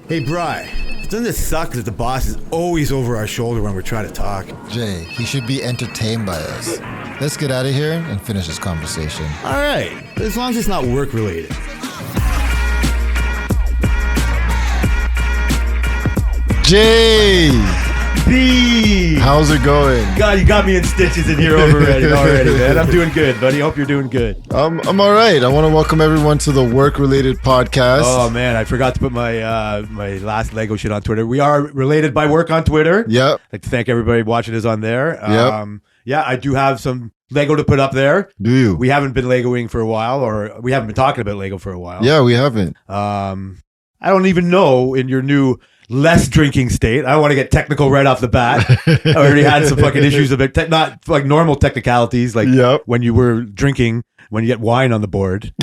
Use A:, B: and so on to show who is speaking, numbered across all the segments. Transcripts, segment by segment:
A: Hey, Bri, doesn't it suck that the boss is always over our shoulder when we're trying to talk?
B: Jay, he should be entertained by us. Let's get out of here and finish this conversation.
A: All right, as long as it's not work related.
B: Jay!
A: B!
B: How's it going?
A: God, you got me in stitches in here already, man. I'm doing good, buddy. Hope you're doing good.
B: I'm all right. I want to welcome everyone to the work-related podcast.
A: Oh, man, I forgot to put my my last Lego shit on Twitter. We are related by work on Twitter.
B: Yep.
A: I'd like to thank everybody watching us on there.
B: Yep.
A: Yeah, I do have some Lego to put up there.
B: Do you?
A: We haven't been Legoing for a while, or we haven't been talking about Lego for a while.
B: Yeah, we haven't.
A: I don't even know in your new less drinking state. I don't want to get technical right off the bat. I already had some fucking issues about not like normal technicalities, like when you were drinking, when you get wine on the board.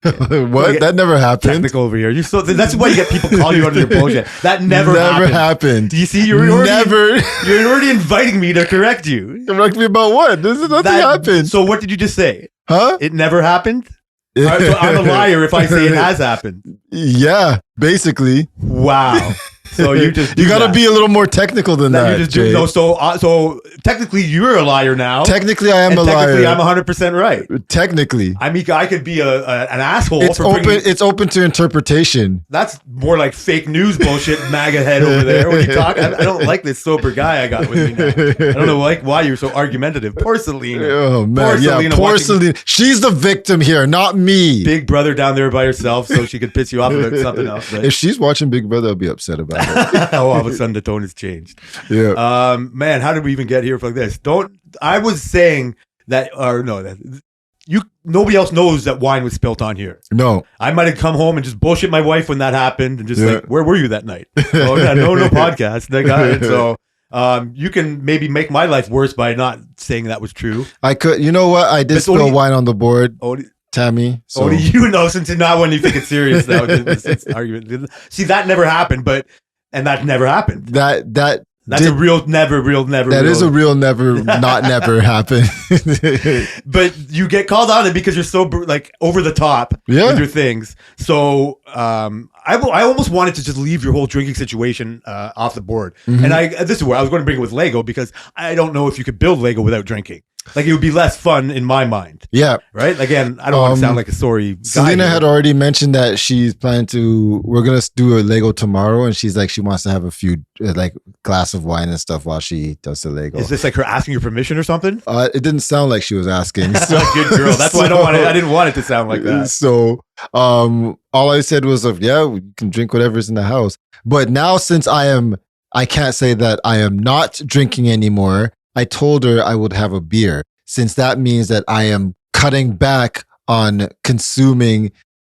B: What? That never happened.
A: Technical over here. That's why you get people calling you out on your bullshit. That never happened.
B: You
A: see, you're already inviting me to correct you.
B: Correct me about what? Nothing happened.
A: So what did you just say?
B: Huh?
A: It never happened? So I'm a liar if I say it has happened.
B: Yeah, basically.
A: Wow. So you
B: gotta be a little more technical than that.
A: You just so technically you're a liar now.
B: Technically, I am a liar.
A: Technically, I'm 100% right.
B: Technically,
A: I mean, I could be an asshole.
B: It's open to interpretation.
A: That's more like fake news bullshit, MAGA head over there. When you talk, I don't like this sober guy I got with me now. I don't know why you're so argumentative. Porcelain.
B: Oh man, Porcelain. She's the victim here, not me.
A: Big Brother down there by herself, so she could piss you off about something else. Right?
B: If she's watching Big Brother, I'll be upset about it.
A: All of a sudden the tone has changed.
B: Yeah.
A: Man, how did we even get here like this? I was saying that, nobody else knows that wine was spilt on here.
B: No.
A: I might have come home and just bullshit my wife when that happened and just like, where were you that night? Oh yeah, no podcast. So you can maybe make my life worse by not saying that was true.
B: I could. You know what? I did spill wine on the board. Tammy.
A: So. Only you know, since not when you think it's serious. This argument. See, that never happened, and that never happened. That's a real never.
B: That is a real never, not never happened.
A: But you get called on it because you're so like over the top with your things. So I almost wanted to just leave your whole drinking situation off the board. Mm-hmm. And this is where I was going to bring it with Lego, because I don't know if you could build Lego without drinking. Like, it would be less fun in my mind. Yeah. Right? Again, I don't want to sound like a sorry guy.
B: Selena had already mentioned that she's planning we're going to do a Lego tomorrow, and she's like, she wants to have a few, like, glass of wine and stuff while she does the Lego.
A: Is this like her asking your permission or something?
B: It didn't sound like she was asking. So,
A: good girl. That's why I didn't want it to sound like that.
B: So, all I said was, you can drink whatever's in the house. But now, since I can't say that I am not drinking anymore, I told her I would have a beer, since that means that I am cutting back on consuming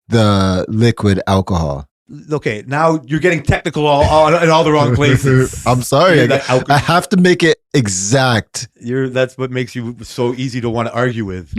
B: the liquid alcohol.
A: Okay, now you're getting technical in all the wrong places.
B: I'm sorry. I have to make it exact.
A: That's what makes you so easy to want to argue with.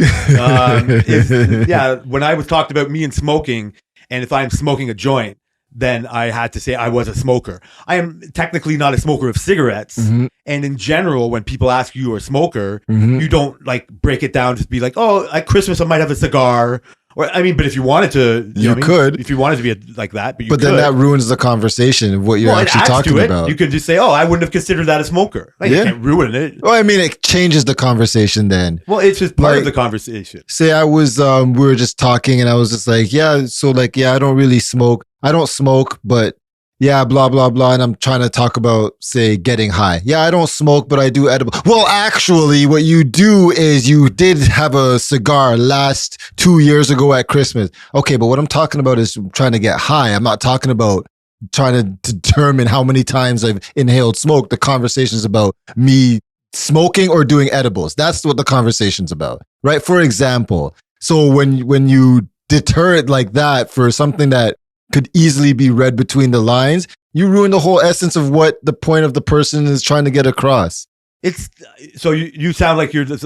A: When I was talked about me and smoking, and if I'm smoking a joint, then I had to say I was a smoker. I am technically not a smoker of cigarettes. Mm-hmm. And in general, when people ask you a smoker, you don't like break it down to be like, oh, at Christmas I might have a cigar. Or but if you wanted to,
B: you could.
A: If you wanted to be like that,
B: but then that ruins the conversation of what you're actually talking about.
A: You could just say, "Oh, I wouldn't have considered that a smoker." Like, you can't ruin it.
B: Well, it changes the conversation then.
A: Well, it's just part of the conversation.
B: Say I was, we were just talking, and I was just like, I don't really smoke. I don't smoke, but blah, blah, blah. And I'm trying to talk about, say, getting high. Yeah, I don't smoke, but I do edible. Well, actually, what you do is you did have a cigar last 2 years ago at Christmas. Okay, but what I'm talking about is trying to get high. I'm not talking about trying to determine how many times I've inhaled smoke. The conversation is about me smoking or doing edibles. That's what the conversation's about, right? For example, so when you deter it like that for something that could easily be read between the lines, you ruin the whole essence of what the point of the person is trying to get across.
A: It's so you sound like you're the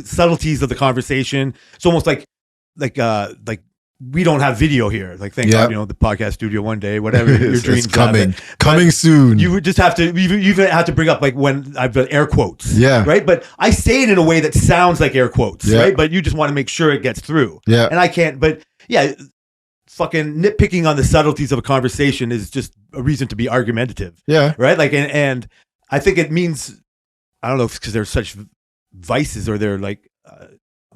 A: subtleties of the conversation. It's almost like we don't have video here. Like, thank God, the podcast studio one day, whatever your dreams
B: coming soon.
A: You would just have to, you even have to bring up like when I've done air quotes.
B: Yeah.
A: Right. But I say it in a way that sounds like air quotes. Yeah. Right. But you just want to make sure it gets through.
B: Yeah.
A: And I can't, but fucking nitpicking on the subtleties of a conversation is just a reason to be argumentative.
B: Yeah.
A: Right. Like, and I think it means, I don't know if it's because they're such vices or they're like,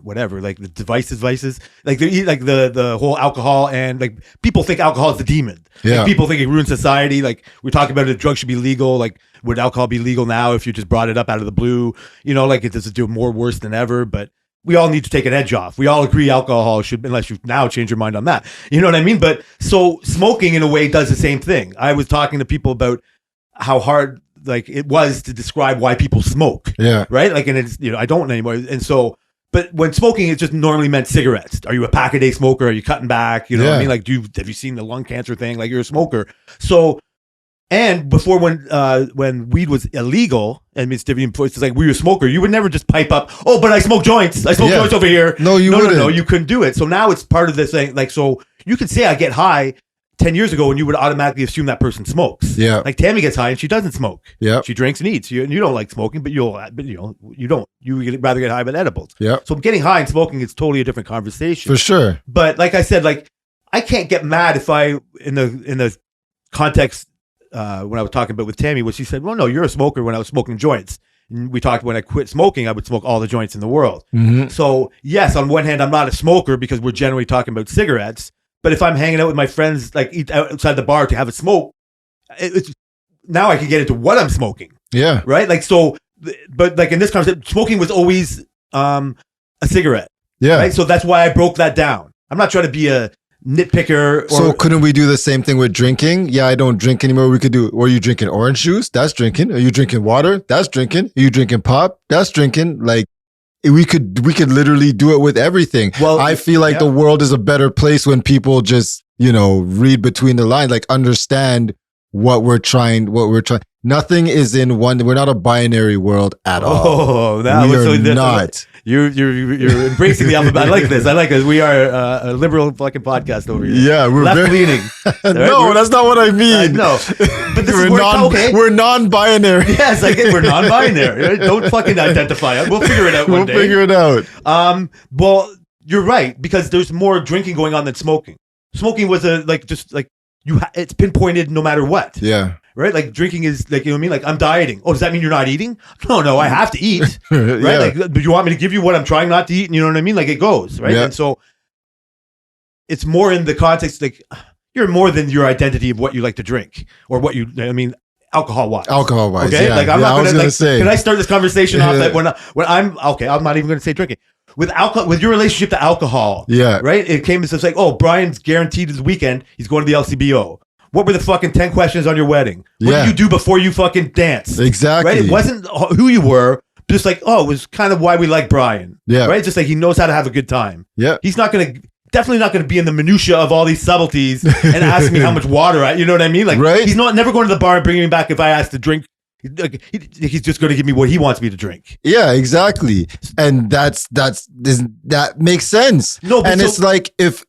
A: whatever, like the vices, like they like the whole alcohol, and like people think alcohol is the demon.
B: Yeah.
A: Like, people think it ruins society. Like we're talking about if drugs should be legal. Like would alcohol be legal now if you just brought it up out of the blue? You know, like it does do more worse than ever. But we all need to take an edge off. We all agree alcohol should, unless you now change your mind on that. You know what I mean? But so smoking in a way does the same thing. I was talking to people about how hard like it was to describe why people smoke.
B: Yeah.
A: Right. Like, and it's, I don't anymore. And so, but when smoking, it just normally meant cigarettes. Are you a pack a day smoker? Are you cutting back? You know what I mean? Like, have you seen the lung cancer thing? Like, you're a smoker. So, and before when weed was illegal, and it's different, it's like, were you a smoker? You would never just pipe up, oh, but I smoke joints. I smoke joints over here.
B: No, you wouldn't.
A: No, you couldn't do it. So now it's part of this thing. Like, so you could say I get high 10 years ago and you would automatically assume that person smokes.
B: Yeah.
A: Like Tammy gets high and she doesn't smoke.
B: Yeah.
A: She drinks and eats. You don't like smoking, but you don't. You would rather get high with edibles.
B: Yeah.
A: So getting high and smoking is totally a different conversation.
B: For sure.
A: But like I said, like I can't get mad if I in the context when I was talking about with Tammy, where she said, well, no, you're a smoker when I was smoking joints. And we talked when I quit smoking, I would smoke all the joints in the world.
B: Mm-hmm.
A: So yes, on one hand, I'm not a smoker because we're generally talking about cigarettes. But if I'm hanging out with my friends, like eat outside the bar to have a smoke, it's now I can get into what I'm smoking.
B: Yeah.
A: Right. Like, so, but like in this conversation, smoking was always a cigarette.
B: Yeah.
A: Right. So that's why I broke that down. I'm not trying to be a nitpicker.
B: So couldn't we do the same thing with drinking? Yeah, I don't drink anymore. We could do, or are you drinking orange juice? That's drinking. Are you drinking water? That's drinking. Are you drinking pop? That's drinking. Like, we could literally do it with everything. Well, I feel like the world is a better place when people just, read between the lines, like understand what we're trying. Nothing is in one. We're not a binary world at all.
A: Oh, that
B: we are not.
A: You're embracing the alphabet. I like this. I like this. We are a liberal fucking podcast over here.
B: Yeah, we're
A: left leaning.
B: No, that's not what I mean.
A: No, but this
B: we're non-binary.
A: Yes, I get we're non-binary. Don't fucking identify. We'll figure it out one day.
B: We'll figure it out.
A: Well, you're right, because there's more drinking going on than smoking. Smoking was it's pinpointed no matter what.
B: Yeah.
A: Right? Like drinking is like, you know what I mean? Like I'm dieting. Oh, does that mean you're not eating? No, I have to eat. Right?
B: Yeah.
A: Like, do you want me to give you what I'm trying not to eat? And you know what I mean? Like it goes, right?
B: Yeah.
A: And so it's more in the context, like you're more than your identity of what you like to drink or what alcohol-wise.
B: Alcohol-wise,
A: okay?
B: yeah.
A: Like I'm not
B: going to say.
A: Can I start this conversation off that when I'm okay, I'm not even going to say drinking. With alcohol, with your relationship to alcohol,
B: yeah,
A: right? It came as like, oh, Brian's guaranteed this weekend he's going to the LCBO. What were the fucking 10 questions on your wedding? What did you do before you fucking danced?
B: Exactly.
A: Right? It wasn't who you were, just like, oh, it was kind of why we like Brian.
B: Yeah.
A: Right? Just like he knows how to have a good time.
B: Yeah.
A: He's definitely not going to be in the minutia of all these subtleties and ask me how much water you know what I mean? Like,
B: right?
A: He's never going to the bar and bringing me back if I ask to drink. He's just going to give me what he wants me to drink.
B: Yeah, exactly. And that makes sense.
A: No, but
B: it's like if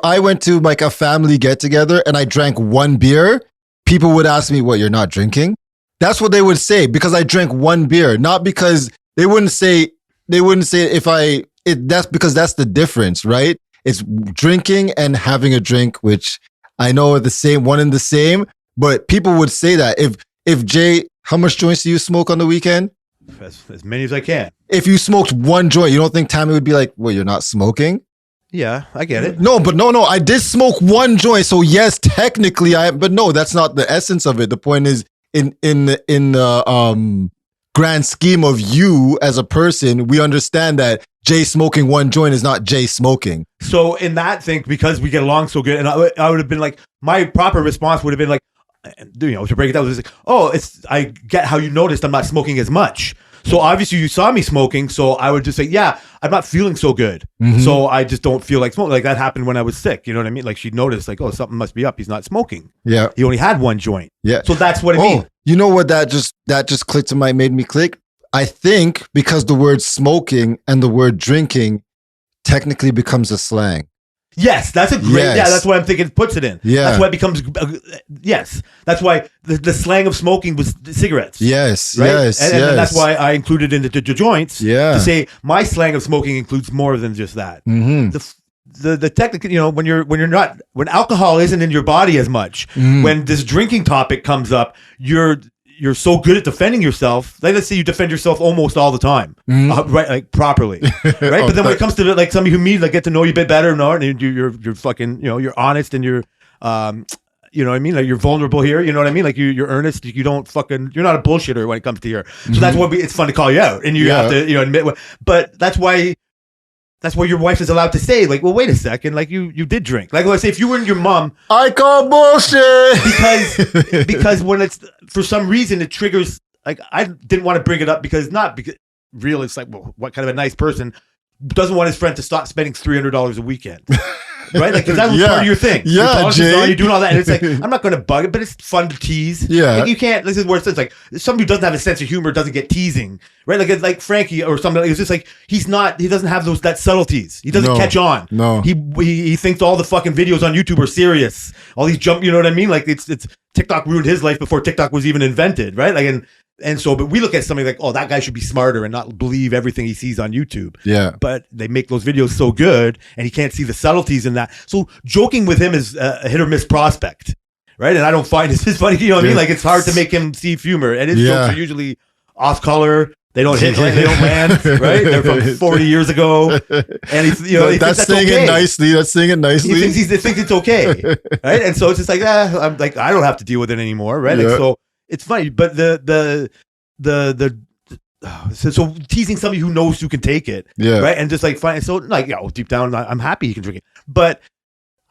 B: I went to like a family get together and I drank one beer, people would ask me, "What, you're not drinking?" That's what they would say, because I drank one beer, not because they wouldn't say that's because that's the difference, right? It's drinking and having a drink, which I know are the same, one and the same, but people would say that if Jay, how much joints do you smoke on the weekend?
A: As many as I can.
B: If you smoked one joint, you don't think Tammy would be like, well, you're not smoking?
A: Yeah, I get it.
B: No, I did smoke one joint. So yes, technically but no, that's not the essence of it. The point is in the grand scheme of you as a person, we understand that Jay smoking one joint is not Jay smoking.
A: So in that thing, because we get along so good, and I would have been like, my proper response would have been like, to break it down, it was like, oh, I get how you noticed I'm not smoking as much. So obviously you saw me smoking, so I would just say, yeah, I'm not feeling so good. Mm-hmm. So I just don't feel like smoking. Like that happened when I was sick. You know what I mean? Like she'd notice like, oh, something must be up. He's not smoking.
B: Yeah.
A: He only had one joint.
B: Yeah.
A: So that's what I mean.
B: You know what that just clicked in made me click? I think because the word smoking and the word drinking technically becomes a slang.
A: Yes, that's a great.
B: Yes.
A: Yeah, that's why I'm thinking it puts it in.
B: Yeah,
A: that's why it becomes. Yes, that's why the slang of smoking was cigarettes.
B: Yes,
A: right?
B: Yes,
A: and that's why I included in the joints.
B: Yeah,
A: to say my slang of smoking includes more than just that.
B: Mm-hmm.
A: the technical, when when alcohol isn't in your body as much, when this drinking topic comes up, you're so good at defending yourself. Like, let's say you defend yourself almost all the time, right? Like properly, right? But then when it comes to like somebody who meets, like, get to know you a bit better, and you're fucking, you're honest and you're, you know what I mean? Like, you're vulnerable here. You know what I mean? Like, you're earnest. You don't fucking, you're not a bullshitter when it comes to here. So that's why it's fun to call you out, and you have to, admit. But that's why your wife is allowed to say, like, well, wait a second, like, you did drink. Like, let's say if you were your mom,
B: I call bullshit
A: because when it's, for some reason, it triggers. Like, I didn't want to bring it up because really, it's like, well, what kind of a nice person doesn't want his friend to stop spending $300 a weekend? Right? Like, because that was part of your thing.
B: Yeah, Jay.
A: You're doing all that. And it's like, I'm not going to bug it, but it's fun to tease.
B: Yeah.
A: Like, you can't, this is where it's like, somebody who doesn't have a sense of humor doesn't get teasing. Right? Like Frankie or something. It's just like, he doesn't have that subtleties. He doesn't catch on.
B: No.
A: He thinks all the fucking videos on YouTube are serious. All these you know what I mean? Like, it's TikTok ruined his life before TikTok was even invented. Right? Like, and so, but we look at something like, oh, that guy should be smarter and not believe everything he sees on YouTube.
B: Yeah.
A: But they make those videos so good, and he can't see the subtleties in that. So joking with him is a hit or miss prospect, right? And I don't find it's funny, you know what I mean? Like, it's hard to make him see humor, and his jokes are usually off color. They don't hit, they don't land, right? They're from 40 years ago, and
B: that's saying it nicely. That's saying it nicely.
A: He thinks it's okay, right? And so it's just like, I'm like, I don't have to deal with it anymore, right? Like, so. It's funny, but so teasing somebody who knows who can take it, right? And just like fine, so like, deep down, I'm happy you can drink it, but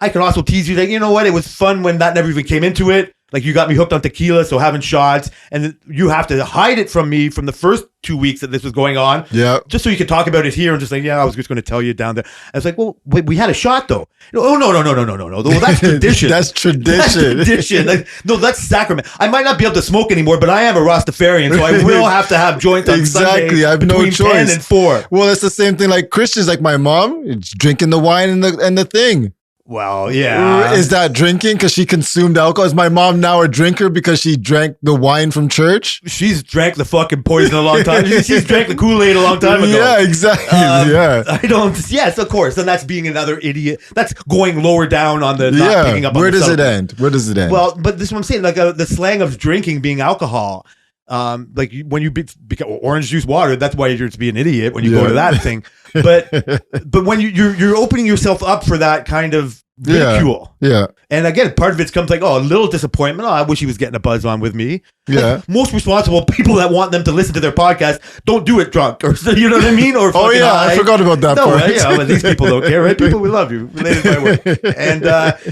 A: I can also tease you that, you know what, it was fun when that never even came into it. Like, you got me hooked on tequila, so having shots, and you have to hide it from me from the first 2 weeks that this was going on.
B: Yeah.
A: Just so you can talk about it here and just like, I was just going to tell you down there. I was like, well, wait, we had a shot though. Oh, no. Well, that's tradition.
B: That's tradition.
A: Like, no, that's sacrament. I might not be able to smoke anymore, but I am a Rastafarian, so I will have to have joints on Sunday.
B: I have no choice.
A: 10 and 4.
B: Well, it's the same thing like Christians, like my mom, drinking the wine and the thing.
A: Well, yeah.
B: Is that drinking because she consumed alcohol? Is my mom now a drinker because she drank the wine from church?
A: She's drank the fucking poison a long time. She's drank the Kool-Aid a long time ago.
B: Yeah, exactly.
A: Yes, of course. And that's being another idiot. That's going lower down on the not picking up on
B: Where does it end?
A: Well, but this is what I'm saying. Like, the slang of drinking being alcohol. Like, when you become orange juice water, that's why you're to be an idiot when you go to that thing. But when you're opening yourself up for that kind of ridicule.
B: Yeah.
A: And again, part of it comes like, a little disappointment. I wish he was getting a buzz on with me.
B: Yeah.
A: Like, most responsible people that want them to listen to their podcast don't do it drunk, or you know what I mean? Or
B: I forgot about that part.
A: Right? Yeah, but these people don't care, right? People, we love you. Related by work. And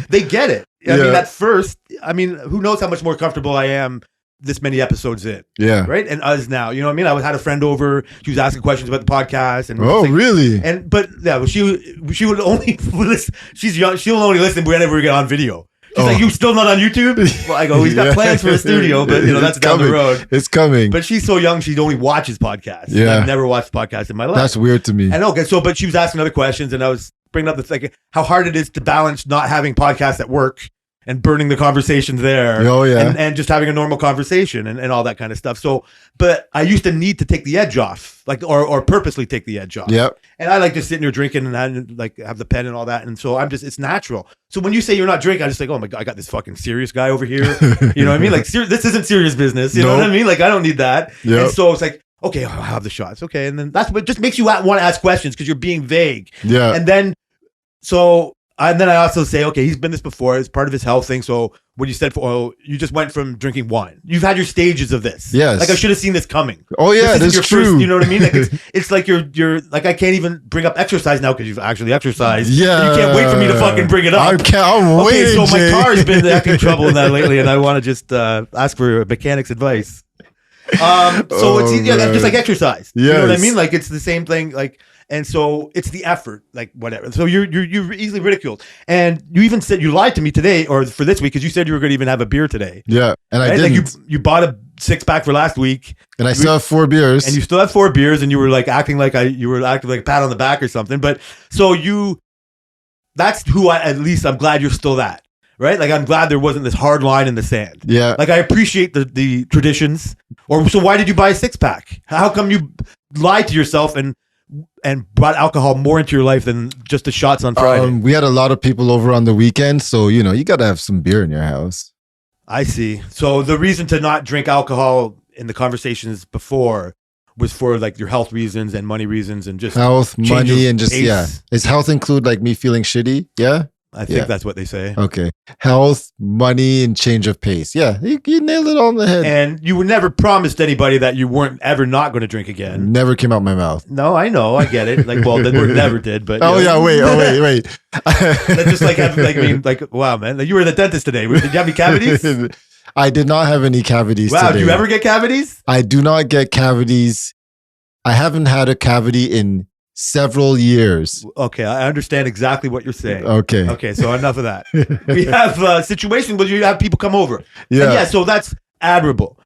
A: they get it. I mean, at first, who knows how much more comfortable I am this many episodes in.
B: Yeah.
A: Right? And us now. You know what I mean? I had a friend over. She was asking questions about the podcast. And
B: really?
A: But she would only listen. She's young. She'll only listen whenever we get on video. She's like, you still not on YouTube? Well, I go, he's got plans for a studio, but that's down the road.
B: It's coming.
A: But she's so young, she only watches podcasts.
B: Yeah.
A: I've never watched podcasts in my life.
B: That's weird to me.
A: I know. So, but she was asking other questions, and I was bringing up like how hard it is to balance not having podcasts at work and burning the conversations there.
B: Oh, yeah.
A: And just having a normal conversation and all that kind of stuff. So, but I used to need to take the edge off, like, or purposely take the edge off.
B: Yep.
A: And I like just sitting here drinking and like have the pen and all that. And so it's natural. So when you say you're not drinking, I'm just like, oh my God, I got this fucking serious guy over here. You know what I mean? Like, this isn't serious business. You know what I mean? Like, I don't need that. Yep. And so it's like, okay, I'll have the shots. Okay. And then that's what just makes you want to ask questions because you're being vague.
B: Yeah.
A: And then I also say, okay, he's been this before. It's part of his health thing. So when you said, you just went from drinking wine. You've had your stages of this.
B: Yes.
A: Like, I should have seen this coming.
B: Oh yeah, that's true.
A: First, you know what I mean? Like, it's like you're like, I can't even bring up exercise now because you've actually exercised.
B: Yeah.
A: You can't wait for me to fucking bring it up.
B: I'm waiting.
A: Okay, so my car's been acting trouble in that lately, and I want to just ask for a mechanic's advice. So it's just like exercise.
B: Yes.
A: You know what I mean? Like, it's the same thing. Like, and so it's the effort, like whatever. So you're easily ridiculed, and you even said you lied to me today or for this week because you said you were going to even have a beer today.
B: Yeah, and I didn't.
A: Like, you bought a 6-pack for last week,
B: and I still have 4 beers,
A: and you still have 4 beers, and you were like acting like a pat on the back or something. But so that's who I'm glad you're still that. Right? Like, I'm glad there wasn't this hard line in the sand.
B: Yeah.
A: Like, I appreciate the traditions. So why did you buy a 6-pack? How come you lied to yourself and and brought alcohol more into your life than just the shots on Friday?
B: We had a lot of people over on the weekend, so you got to have some beer in your house.
A: I see. So the reason to not drink alcohol in the conversations before was for like your health reasons and money reasons and just
B: health, money, and just
A: pace.
B: Is health include like me feeling shitty? Yeah.
A: I think that's what they say.
B: Okay. Health, money, and change of pace. Yeah, you nailed it all on the head.
A: And you were never promised anybody that you weren't ever not going to drink again.
B: Never came out my mouth.
A: No, I know. I get it. Like, well, the word never did, but.
B: Wait.
A: That's just like, wow, man. Like, you were the dentist today. Did you have any cavities?
B: I did not have any cavities
A: today.
B: Do
A: you ever get cavities?
B: I do not get cavities. I haven't had a cavity in several years.
A: Okay, I understand exactly what you're saying.
B: Okay,
A: so enough of that. We have situations where you have people come over.
B: Yeah,
A: so that's admirable.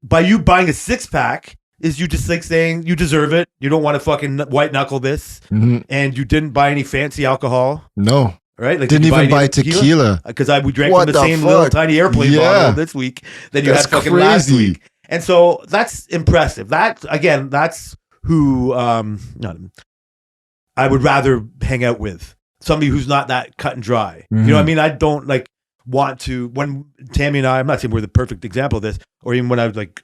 A: By you buying a 6-pack, is you just like saying you deserve it. You don't want to fucking white knuckle this, and you didn't buy any fancy alcohol.
B: No.
A: Right? Like,
B: didn't even buy tequila.
A: Because we drank from the same little tiny airplane bottle this week that you had fucking last week. And so that's impressive. That's who I would rather hang out with. Somebody who's not that cut and dry. You know what I mean? I don't like want to, when Tammy and I'm not saying we're the perfect example of this, or even when I was like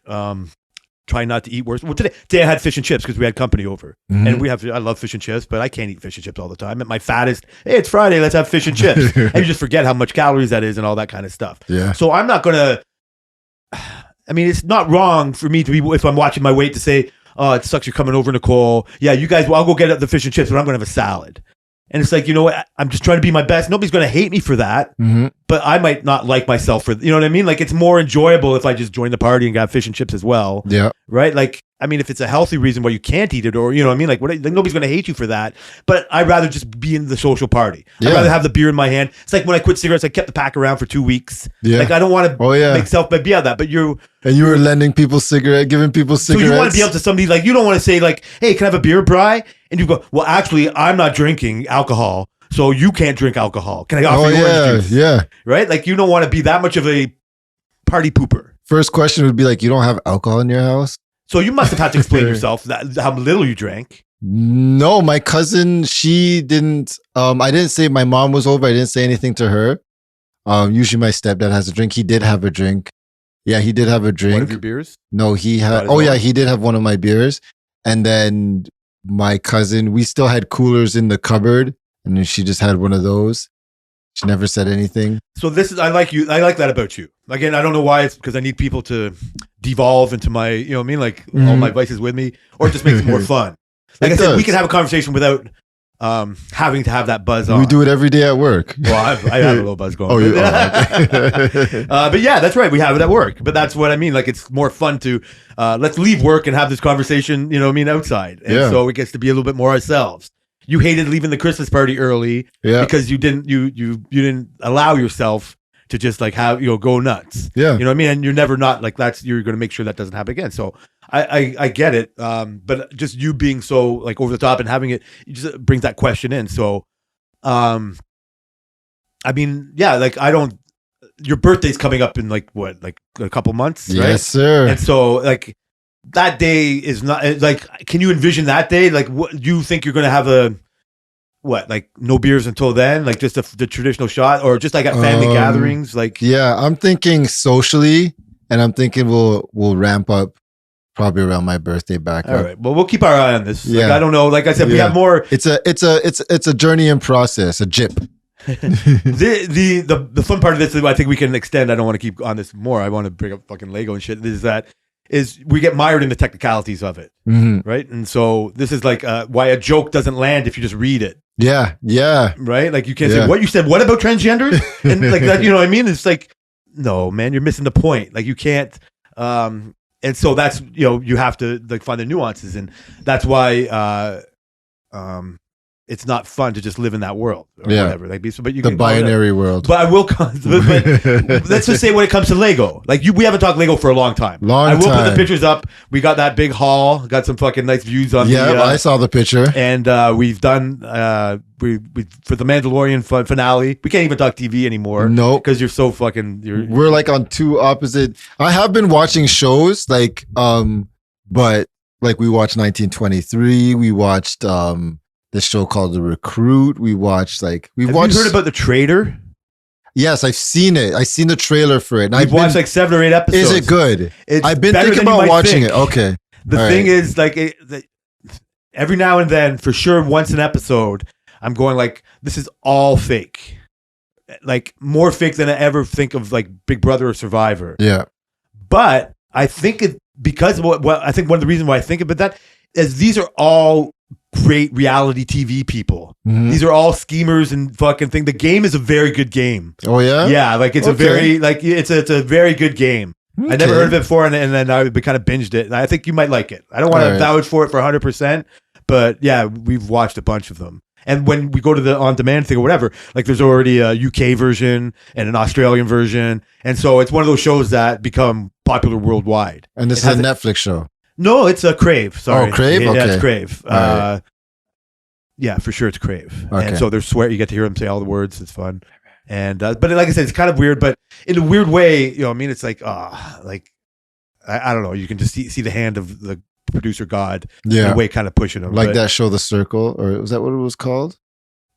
A: trying not to eat worse. Well, today I had fish and chips because we had company over. And I love fish and chips, but I can't eat fish and chips all the time. At my fattest, hey, it's Friday, let's have fish and chips. And you just forget how much calories that is and all that kind of stuff.
B: Yeah.
A: So I'm not gonna, I mean, it's not wrong for me to be, if I'm watching my weight, to say, oh, it sucks you're coming over, Nicole. Yeah, you guys, I'll go get the fish and chips, but I'm going to have a salad. And it's like, you know what? I'm just trying to be my best. Nobody's going to hate me for that, but I might not like myself for, you know what I mean? Like, it's more enjoyable if I just join the party and got fish and chips as well.
B: Yeah.
A: Right? Like, I mean, if it's a healthy reason why you can't eat it, or, you know what I mean? Like, nobody's going to hate you for that, but I'd rather just be in the social party. I'd rather have the beer in my hand. It's like when I quit cigarettes, I kept the pack around for 2 weeks. Yeah. Like, I don't want to make self-be out of that, but
B: and you were lending people giving people cigarettes.
A: So you want to be able to somebody, like, you don't want to say like, hey, can I have a beer, Bri? And you go, well, actually, I'm not drinking alcohol, so you can't drink alcohol. Can I offer you orange juice?
B: Yeah.
A: Right? Like, you don't want to be that much of a party pooper.
B: First question would be like, you don't have alcohol in your house?
A: So you must have had to explain yourself how little you drank.
B: No, my cousin, she didn't. I didn't say my mom was over. I didn't say anything to her. Usually my stepdad has a drink. He did have a drink. Yeah, he did have a drink.
A: One of your beers?
B: No, he had. Oh, yeah, he did have one of my beers. And then my cousin, we still had coolers in the cupboard. And then she just had one of those. She never said anything.
A: So I like that about you. Again, I don't know why. It's because I need people to devolve into my, you know what I mean? Like all my vices with me, or it just makes it more fun. Like I said, we can have a conversation without having to have that buzz on.
B: We do it every day at work.
A: Well, I have a little buzz going.
B: Okay.
A: But yeah, that's right. We have it at work. But that's what I mean. Like, it's more fun to let's leave work and have this conversation, you know what I mean, outside. And so it gets to be a little bit more ourselves. You hated leaving the Christmas party early because you didn't allow yourself to just like have, go nuts.
B: Yeah.
A: You know what I mean? And you're never not like you're going to make sure that doesn't happen again. So I get it. But just you being so like over the top and having it just brings that question in. So, I mean, yeah, like your birthday's coming up in like what, like a couple months, right?
B: Yes, sir.
A: And so like, that day is not like, can you envision that day? Like, what do you think you're going to have like no beers until then? Like just the traditional shot, or just like at family gatherings? Like,
B: yeah, I'm thinking socially, and I'm thinking we'll ramp up probably around my birthday back.
A: All right. Well, we'll keep our eye on this.
B: Yeah.
A: Like, I don't know. Like I said, we have more.
B: It's a journey in process, a jip.
A: The fun part of this, I think we can extend. I don't want to keep on this more. I want to bring up fucking Lego and shit. Is we get mired in the technicalities of it, right? And so this is like why a joke doesn't land if you just read it.
B: Yeah,
A: right. Like you can't say what you said. What about transgenders? And like that, you know what I mean? It's like, no, man, you're missing the point. Like you can't. And so that's you have to like find the nuances, and that's why it's not fun to just live in that world or whatever. Like, but you
B: the
A: can
B: binary world.
A: But I will. But let's just say when it comes to Lego, like we haven't talked Lego for a long time. I will put the pictures up. We got that big haul. Got some fucking nice views on.
B: Yeah, I saw the picture.
A: And we've done we for the Mandalorian finale. We can't even talk TV anymore.
B: No,
A: because you're so fucking.
B: We're like on two opposite. I have been watching shows like but like we watched 1923. We watched this show called The Recruit. We watched like
A: Have you heard about The Trader?
B: Yes, I've seen it. I've seen the trailer for it. And
A: I've watched like 7 or 8 episodes.
B: Is it good? I've been
A: better
B: thinking
A: than you
B: about
A: might
B: watching
A: think.
B: it. Okay.
A: The
B: All
A: thing
B: right.
A: is, like, every now and then, for sure, once an episode, I'm going like, this is all fake. Like, more fake than I ever think of, like, Big Brother or Survivor.
B: Yeah.
A: But I think it, because I think one of the reasons why I think about that is these are all great reality TV people.
B: Mhm.
A: These are all schemers and fucking thing. The game is a very good game.
B: Oh yeah.
A: Yeah, like it's a
B: Okay.
A: very like it's a very good game. I never heard of it before, and then I kind of binged it. And I think you might like it. I don't want to
B: Alright.
A: vouch for it for 100%, but yeah, we've watched a bunch of them. And when we go to the on-demand thing or whatever, like there's already a UK version and an Australian version, and so it's one of those shows that become popular worldwide.
B: And this
A: It
B: is a
A: has
B: Netflix show.
A: No, it's a Crave. Sorry.
B: Oh, Crave?
A: Yeah,
B: Okay.
A: it's Crave.
B: Alright.
A: Yeah, for sure, it's Crave.
B: Okay.
A: And so they're swear you get to hear them say all the words. It's fun. And but like I said, it's kind of weird, but in a weird way, you know, what I mean, it's like like I don't know. You can just see the hand of the producer God in
B: Yeah.
A: a way, kind of pushing them.
B: Like
A: But
B: that show, The Circle, or was that what it was called?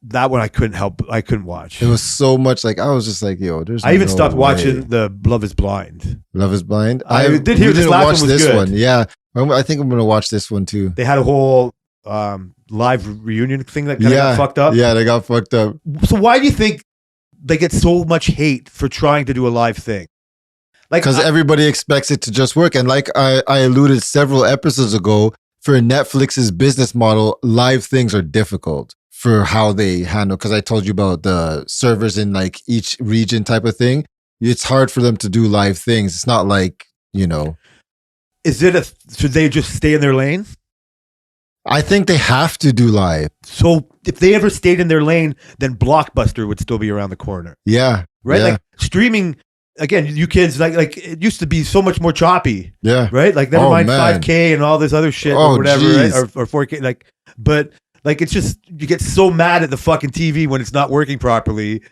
A: That one I couldn't watch.
B: It was so much like I was just like, yo, there's.
A: I even
B: no
A: stopped
B: way.
A: watching the Love Is Blind.
B: Love Is Blind.
A: I did hear
B: we
A: this
B: didn't
A: last
B: watch
A: one was
B: this
A: good.
B: one. Yeah, I think I'm gonna watch this one too.
A: They had a whole live reunion thing that kind of got fucked up.
B: Yeah, they got fucked up.
A: So why do you think they get so much hate for trying to do a live thing? Like,
B: Because everybody expects it to just work. And like I alluded several episodes ago, for Netflix's business model, live things are difficult for how they handle. Because I told you about the servers in like each region type of thing. It's hard for them to do live things. It's not like, you know.
A: should they just stay in their lane?
B: I think they have to do live.
A: So if they ever stayed in their lane, then Blockbuster would still be around the corner,
B: Yeah.
A: right?
B: Yeah.
A: Like streaming. Again, you kids like it used to be so much more choppy,
B: Yeah.
A: right? Like never
B: Oh,
A: mind
B: man.
A: 5K and all this other shit
B: Oh,
A: or whatever,
B: geez.
A: right? Or 4K. Like, but like it's just you get so mad at the fucking TV when it's not working properly,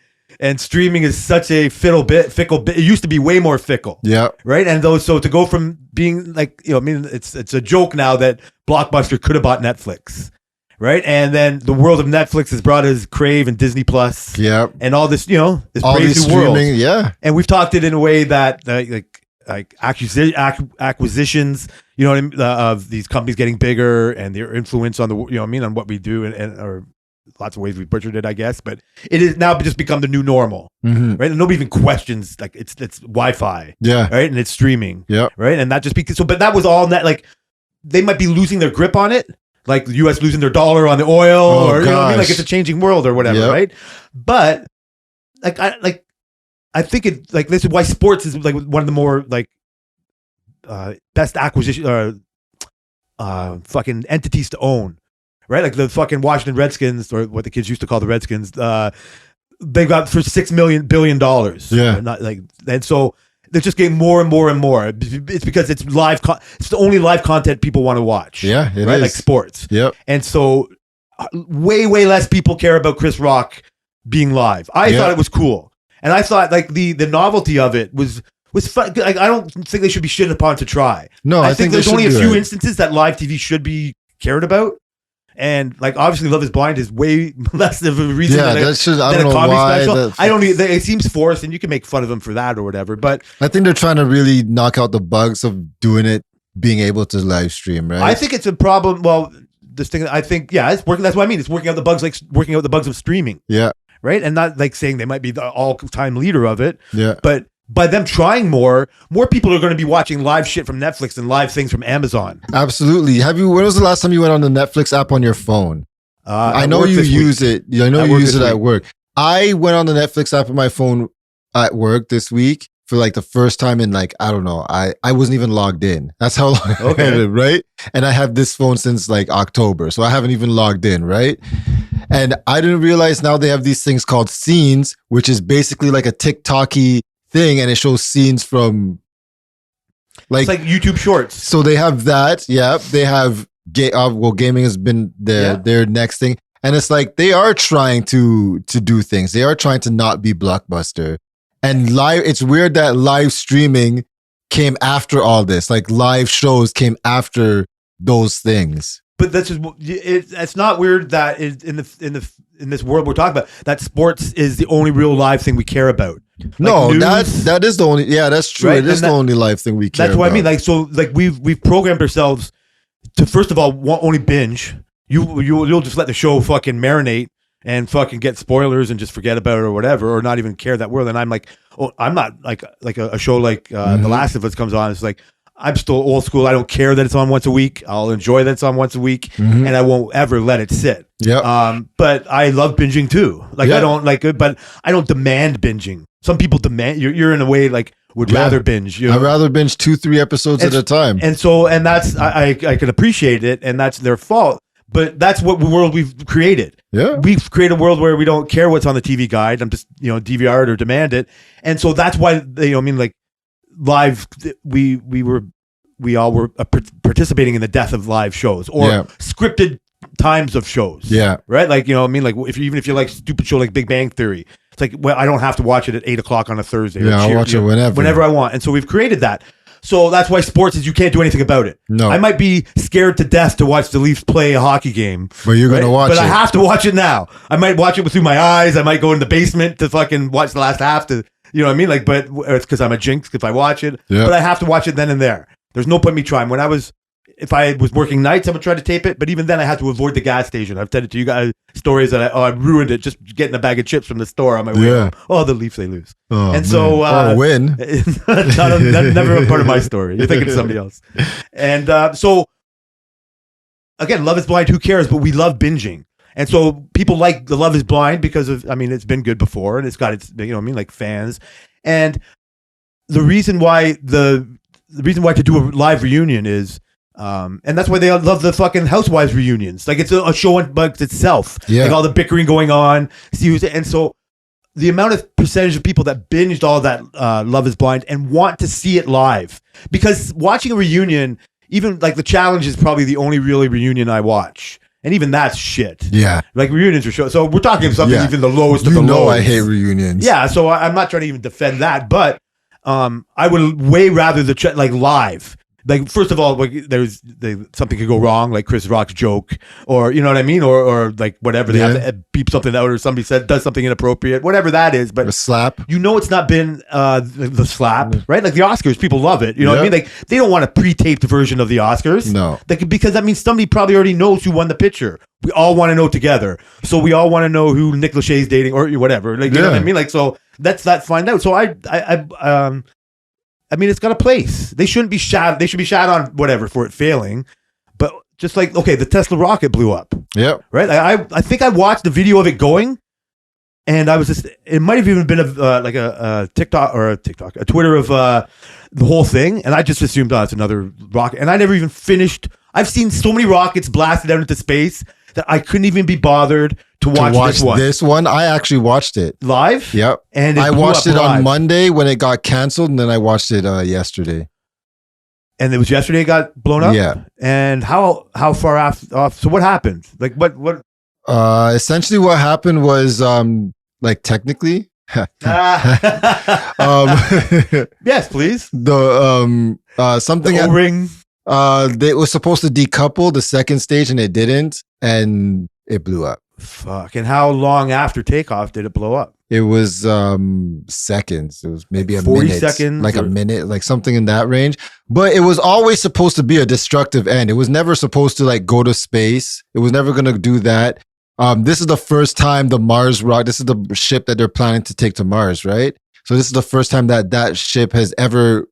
A: and streaming is such a fickle bit. It used to be way more fickle,
B: Yeah.
A: right? And so to go from being like I mean, it's a joke now that Blockbuster could have bought Netflix, right? And then the world of Netflix has brought us Crave and Disney Plus,
B: Yeah.
A: and all this, this
B: All
A: brave
B: these
A: new world.
B: streaming. Yeah.
A: And we've talked it in a way that like acquisitions, you know what I mean, of these companies getting bigger and their influence on the, you know what I mean, on what we do and or lots of ways we butchered it, I guess, but it is now just become the new normal,
B: Mhm.
A: right? And nobody even questions like it's Wi-Fi,
B: Yeah.
A: right? And it's streaming,
B: Yeah.
A: right? And that just because but that was all net like they might be losing their grip on it, like the U.S. losing their dollar on the oil,
B: Oh,
A: or you know what I mean, like
B: gosh.
A: it's a changing world or whatever,
B: Yep.
A: right? But I think it like this is why sports is like one of the more like best acquisition fucking entities to own, right? Like the fucking Washington Redskins, or what the kids used to call the Redskins, they got for $6 billion.
B: Yeah.
A: Not like, and so they're just getting more and more and more. It's because it's live. It's the only live content people want to watch.
B: Yeah. It
A: right,
B: is.
A: like sports.
B: Yep.
A: And so way less people care about Chris Rock being live. I
B: Yeah.
A: thought it was cool, and I thought like the novelty of it was fun. Like, I don't think they should be shitted upon to try.
B: No,
A: I think
B: they
A: there's only a
B: should do
A: few
B: it.
A: instances that live TV should be cared about. And like obviously, Love Is Blind is way less of a reason
B: Yeah,
A: than
B: that should. I
A: than
B: don't
A: a
B: know
A: comedy
B: why.
A: special. I don't. It seems forced, and you can make fun of them for that or whatever. But
B: I think they're trying to really knock out the bugs of doing it, being able to live stream, right?
A: I think it's a problem. Well, this thing, I think, yeah, it's working. That's what I mean. It's working out the bugs, like working out the bugs of streaming,
B: Yeah.
A: right? And not like saying they might be the all-time leader of it,
B: Yeah.
A: but by them trying more people are going to be watching live shit from Netflix and live things from Amazon.
B: Absolutely. When was the last time you went on the Netflix app on your phone? I know you use it. I know
A: At
B: you
A: work
B: use it
A: this
B: at
A: week.
B: work. I went on the Netflix app on my phone at work this week for like the first time in like, I don't know. I wasn't even logged in. That's how long I
A: Okay.
B: had it, right? And I have this phone since like October. So I haven't even logged in, right? And I didn't realize now they have these things called scenes, which is basically like a TikTok-y thing, and it shows scenes from
A: It's like YouTube Shorts.
B: so they have that. Yeah. They have gaming has been their next thing. And it's like they are trying to do things. They are trying to not be Blockbuster. And live, it's weird that live streaming came after all this. Like live shows came after those things.
A: But that's just, it's not weird that in this world we're talking about, that sports is the only real live thing we care about. Like
B: no,
A: news,
B: that is the only. Yeah, that's true.
A: Right?
B: It is the only live thing we care about.
A: That's what I mean. Like, so like we've programmed ourselves to, first of all, only binge. You'll just let the show fucking marinate and fucking get spoilers and just forget about it or whatever, or not even care that world. And I'm like, oh, I'm not like a show like The Last of Us comes on. It's like, I'm still old school. I don't care that it's on once a week. I'll enjoy that it's on once a week, and I won't ever let it sit.
B: Yeah.
A: But I love binging too. Like I don't like it, but I don't demand binging. Some people demand. You're in a way like would rather binge. You know?
B: I'd rather binge 2-3 episodes at a time.
A: And that's I can appreciate it, and that's their fault. But that's what world we've created.
B: Yeah. We've
A: created a world where we don't care what's on the TV guide. I'm just DVR it or demand it, and so that's why live we all were participating in the death of live shows or scripted times of shows.
B: Yeah.
A: Right. Like, like even if you like stupid show like Big Bang Theory, it's like, well, I don't have to watch it at 8:00 on a Thursday.
B: Yeah. I'll watch it
A: whenever I want. And so we've created that. So that's why sports is you can't do anything about it.
B: No.
A: I might be scared to death to watch the Leafs play a hockey game.
B: But you're going to watch it.
A: But I have to watch it now. I might watch it through my eyes. I might go in the basement to fucking watch the last half to, you know what I mean? Like, but it's because I'm a jinx if I watch it.
B: Yeah.
A: But I have to watch it then and there. There's no point in me trying. If I was working nights, I would try to tape it. But even then, I had to avoid the gas station. I've said it to you guys, stories that I ruined it just getting a bag of chips from the store on my way home. Oh, the Leafs, they lose.
B: Oh,
A: and so,
B: or win.
A: Never a part of my story. You're thinking of somebody else. And so, again, Love is Blind, who cares? But we love binging. And so people like the Love is Blind because of, it's been good before and it's got its, like fans. And the reason why to do a live reunion is, and that's why they love the fucking Housewives reunions. Like it's a show amongst itself.
B: Yeah.
A: Like all the bickering going on. And so the amount of percentage of people that binged all that Love is Blind and want to see it live, because watching a reunion, even like The Challenge is probably the only really reunion I watch. And even that's shit.
B: Yeah.
A: Like reunions are show. So we're talking something even the lowest of the lowest.
B: I hate reunions.
A: Yeah. So I'm not trying to even defend that, but I would way rather like live. Like first of all, like something could go wrong, like Chris Rock's joke, or you know what I mean, or like whatever they have to beep something out, or somebody does something inappropriate, whatever that is. But
B: a slap,
A: it's not been the slap, right? Like the Oscars, people love it. You know what I mean? Like they don't want a pre-taped version of the Oscars,
B: no,
A: because that means somebody probably already knows who won the picture. We all want to know together, so we all want to know who Nick Lachey's dating or whatever. Like you know what I mean? Like so let's find out. So it's got a place. They shouldn't be shot. They should be shot on whatever for it failing. But just like, okay, the Tesla rocket blew up.
B: Yeah.
A: Right? I think I watched the video of it going, and I was just, it might have even been a TikTok or a Twitter of the whole thing. And I just assumed, it's another rocket. And I never even finished. I've seen so many rockets blasted out into space that I couldn't even be bothered to watch
B: this one. I actually watched it
A: live.
B: Yep.
A: And
B: I watched it on Monday when it got canceled, and then I watched it yesterday.
A: And it was yesterday it got blown up?
B: Yeah.
A: And how far off? So what happened? Like what?
B: Essentially what happened was like technically.
A: Yes, please.
B: The something
A: the O-ring.
B: They was supposed to decouple the second stage and it didn't, and it blew up.
A: Fuck. And how long after takeoff did it blow up?
B: It was seconds. It was maybe
A: like
B: a
A: 40
B: minute.
A: seconds.
B: Like a minute, like something in that range. But it was always supposed to be a destructive end. It was never supposed to like go to space. It was never gonna do that. This is the first time the Mars rock, this is the ship that they're planning to take to Mars, right? So this is the first time that ship has ever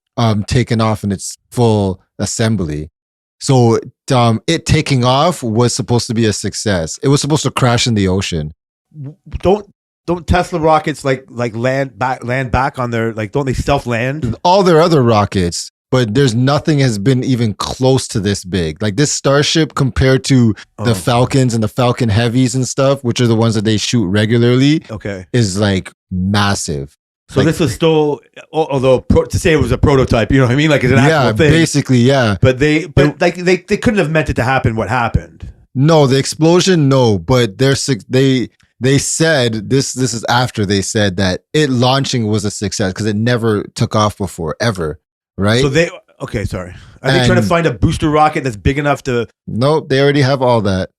B: taken off in its full assembly. So it taking off was supposed to be a success. It was supposed to crash in the ocean.
A: Don't Tesla rockets like land back on their, like, don't they self-land?
B: All their other rockets, but there's nothing has been even close to this big. Like this Starship compared to the Falcons and the Falcon Heavies and stuff, which are the ones that they shoot regularly, is like massive.
A: So like, this was still, although to say it was a prototype, you know what I mean? Like it's an actual thing.
B: Basically, yeah.
A: But they couldn't have meant it to happen. What happened?
B: No, the explosion, no. But they said this is after they said that it launching was a success because it never took off before ever, right?
A: So Okay, sorry. Are they trying to find a booster rocket that's big enough to?
B: Nope, they already have all that.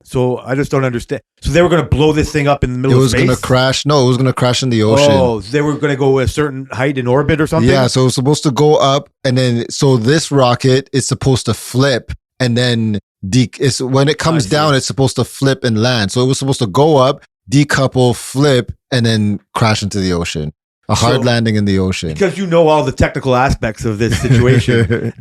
A: So I just don't understand. So they were going to blow this thing up in the middle of space?
B: It was going to crash. No, it was going to crash in the ocean.
A: Oh, they were going to go a certain height in orbit or something?
B: Yeah, so it was supposed to go up, and then so this rocket is supposed to flip, and then when it comes down, it's supposed to flip and land. So it was supposed to go up, decouple, flip, and then crash into the ocean. A hard landing in the ocean.
A: Because you know all the technical aspects of this situation.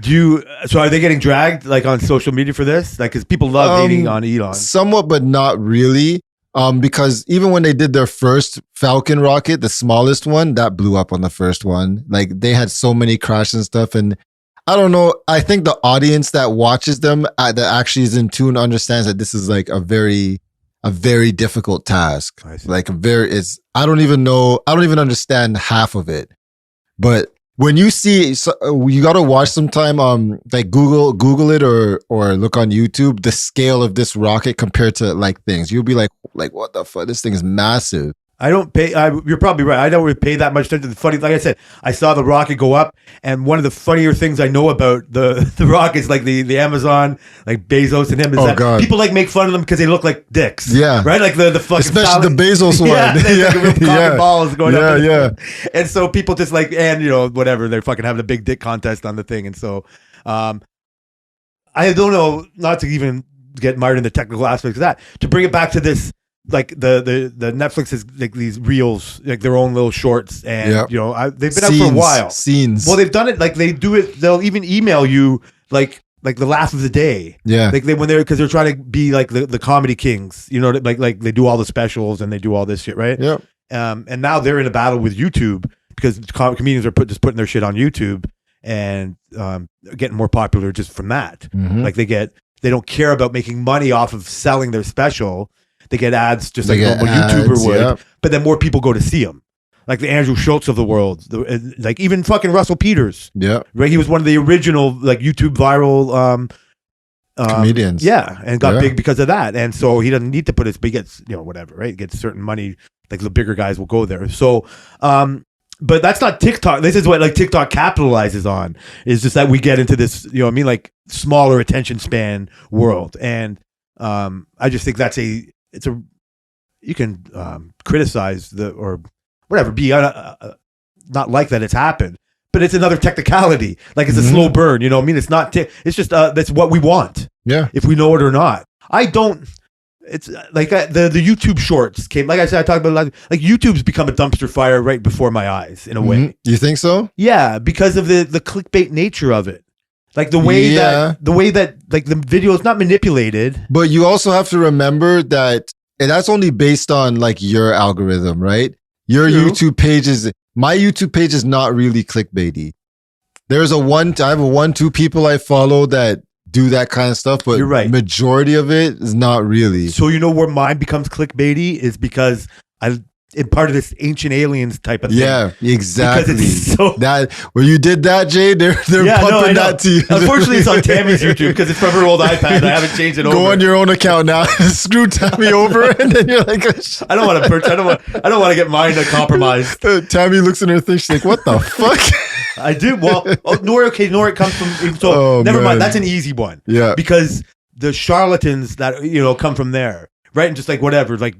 A: So are they getting dragged like on social media for this? Like, because people love hating on Elon.
B: Somewhat, but not really. Because even when they did their first Falcon rocket, the smallest one, that blew up on the first one. Like, they had so many crashes and stuff. And I don't know. I think the audience that watches them that actually is in tune understands that this is like a very difficult task. Like I don't even understand half of it. But when you see, you got to watch sometime, like Google it or look on YouTube, the scale of this rocket compared to like things. You'll be like, what the fuck? This thing is massive.
A: I don't pay. You're probably right. I don't really pay that much attention to the funny. Like I said, I saw the rocket go up, and one of the funnier things I know about the rockets, like the Amazon, like Bezos and him, is that people like make fun of them because they look like dicks.
B: Yeah,
A: right. Like the fucking
B: especially the Bezos one.
A: Yeah, like real balls going up.
B: Yeah.
A: And so people just like, and whatever, they're fucking having a big dick contest on the thing, and so I don't know, not to even get mired in the technical aspects of that. To bring it back to this. Like the Netflix is like these reels, like their own little shorts, and they've been out for a while.
B: Scenes.
A: Well, they've done it like they do it. They'll even email you like the laugh of the day.
B: Yeah,
A: like because they're trying to be like the comedy kings. Like they do all the specials and they do all this shit, right?
B: Yeah.
A: And now they're in a battle with YouTube because comedians are just putting their shit on YouTube and getting more popular just from that.
B: Mm-hmm.
A: Like they don't care about making money off of selling their special. They get ads just like a normal YouTuber would, but then more people go to see them. Like the Andrew Schultz of the world, like even fucking Russell Peters.
B: Yeah,
A: right. He was one of the original like YouTube viral
B: comedians.
A: Yeah, and got big because of that. And so he doesn't need to put his, but he gets whatever, right? He gets certain money. Like the bigger guys will go there. So, but that's not TikTok. This is what like TikTok capitalizes on. Is just that we get into this, like smaller attention span world, and I just think you can criticize or whatever, be not like that it's happened, but it's another technicality. Like it's a slow burn, it's not, it's just, that's what we want.
B: Yeah.
A: If we know it or not. I don't, it's like the YouTube shorts came, like I said, I talked about a lot, like YouTube's become a dumpster fire right before my eyes in a way.
B: You think so?
A: Yeah. Because of the clickbait nature of it. Like the way that like the video is not manipulated.
B: But you also have to remember that that's only based on like your algorithm, right? Your YouTube page my YouTube page is not really clickbaity. I have 1-2 people I follow that do that kind of stuff, but
A: you're right.
B: Majority of it is not really.
A: So where mine becomes clickbaity is because in part of this ancient aliens type of thing.
B: Yeah, exactly.
A: Because it's so
B: that where you did that, Jay, they're pumping that to you.
A: Unfortunately, it's on Tammy's YouTube because it's from her old iPad. I haven't changed it over.
B: Go on your own account now. Screw Tammy over, and then you're like,
A: I don't want to. I don't want to get mine compromised.
B: Tammy looks in her thing. She's like, what the fuck?
A: I do. Well, Nora comes from. So never mind. That's an easy one.
B: Yeah,
A: because the charlatans that come from there, right? And just like whatever, like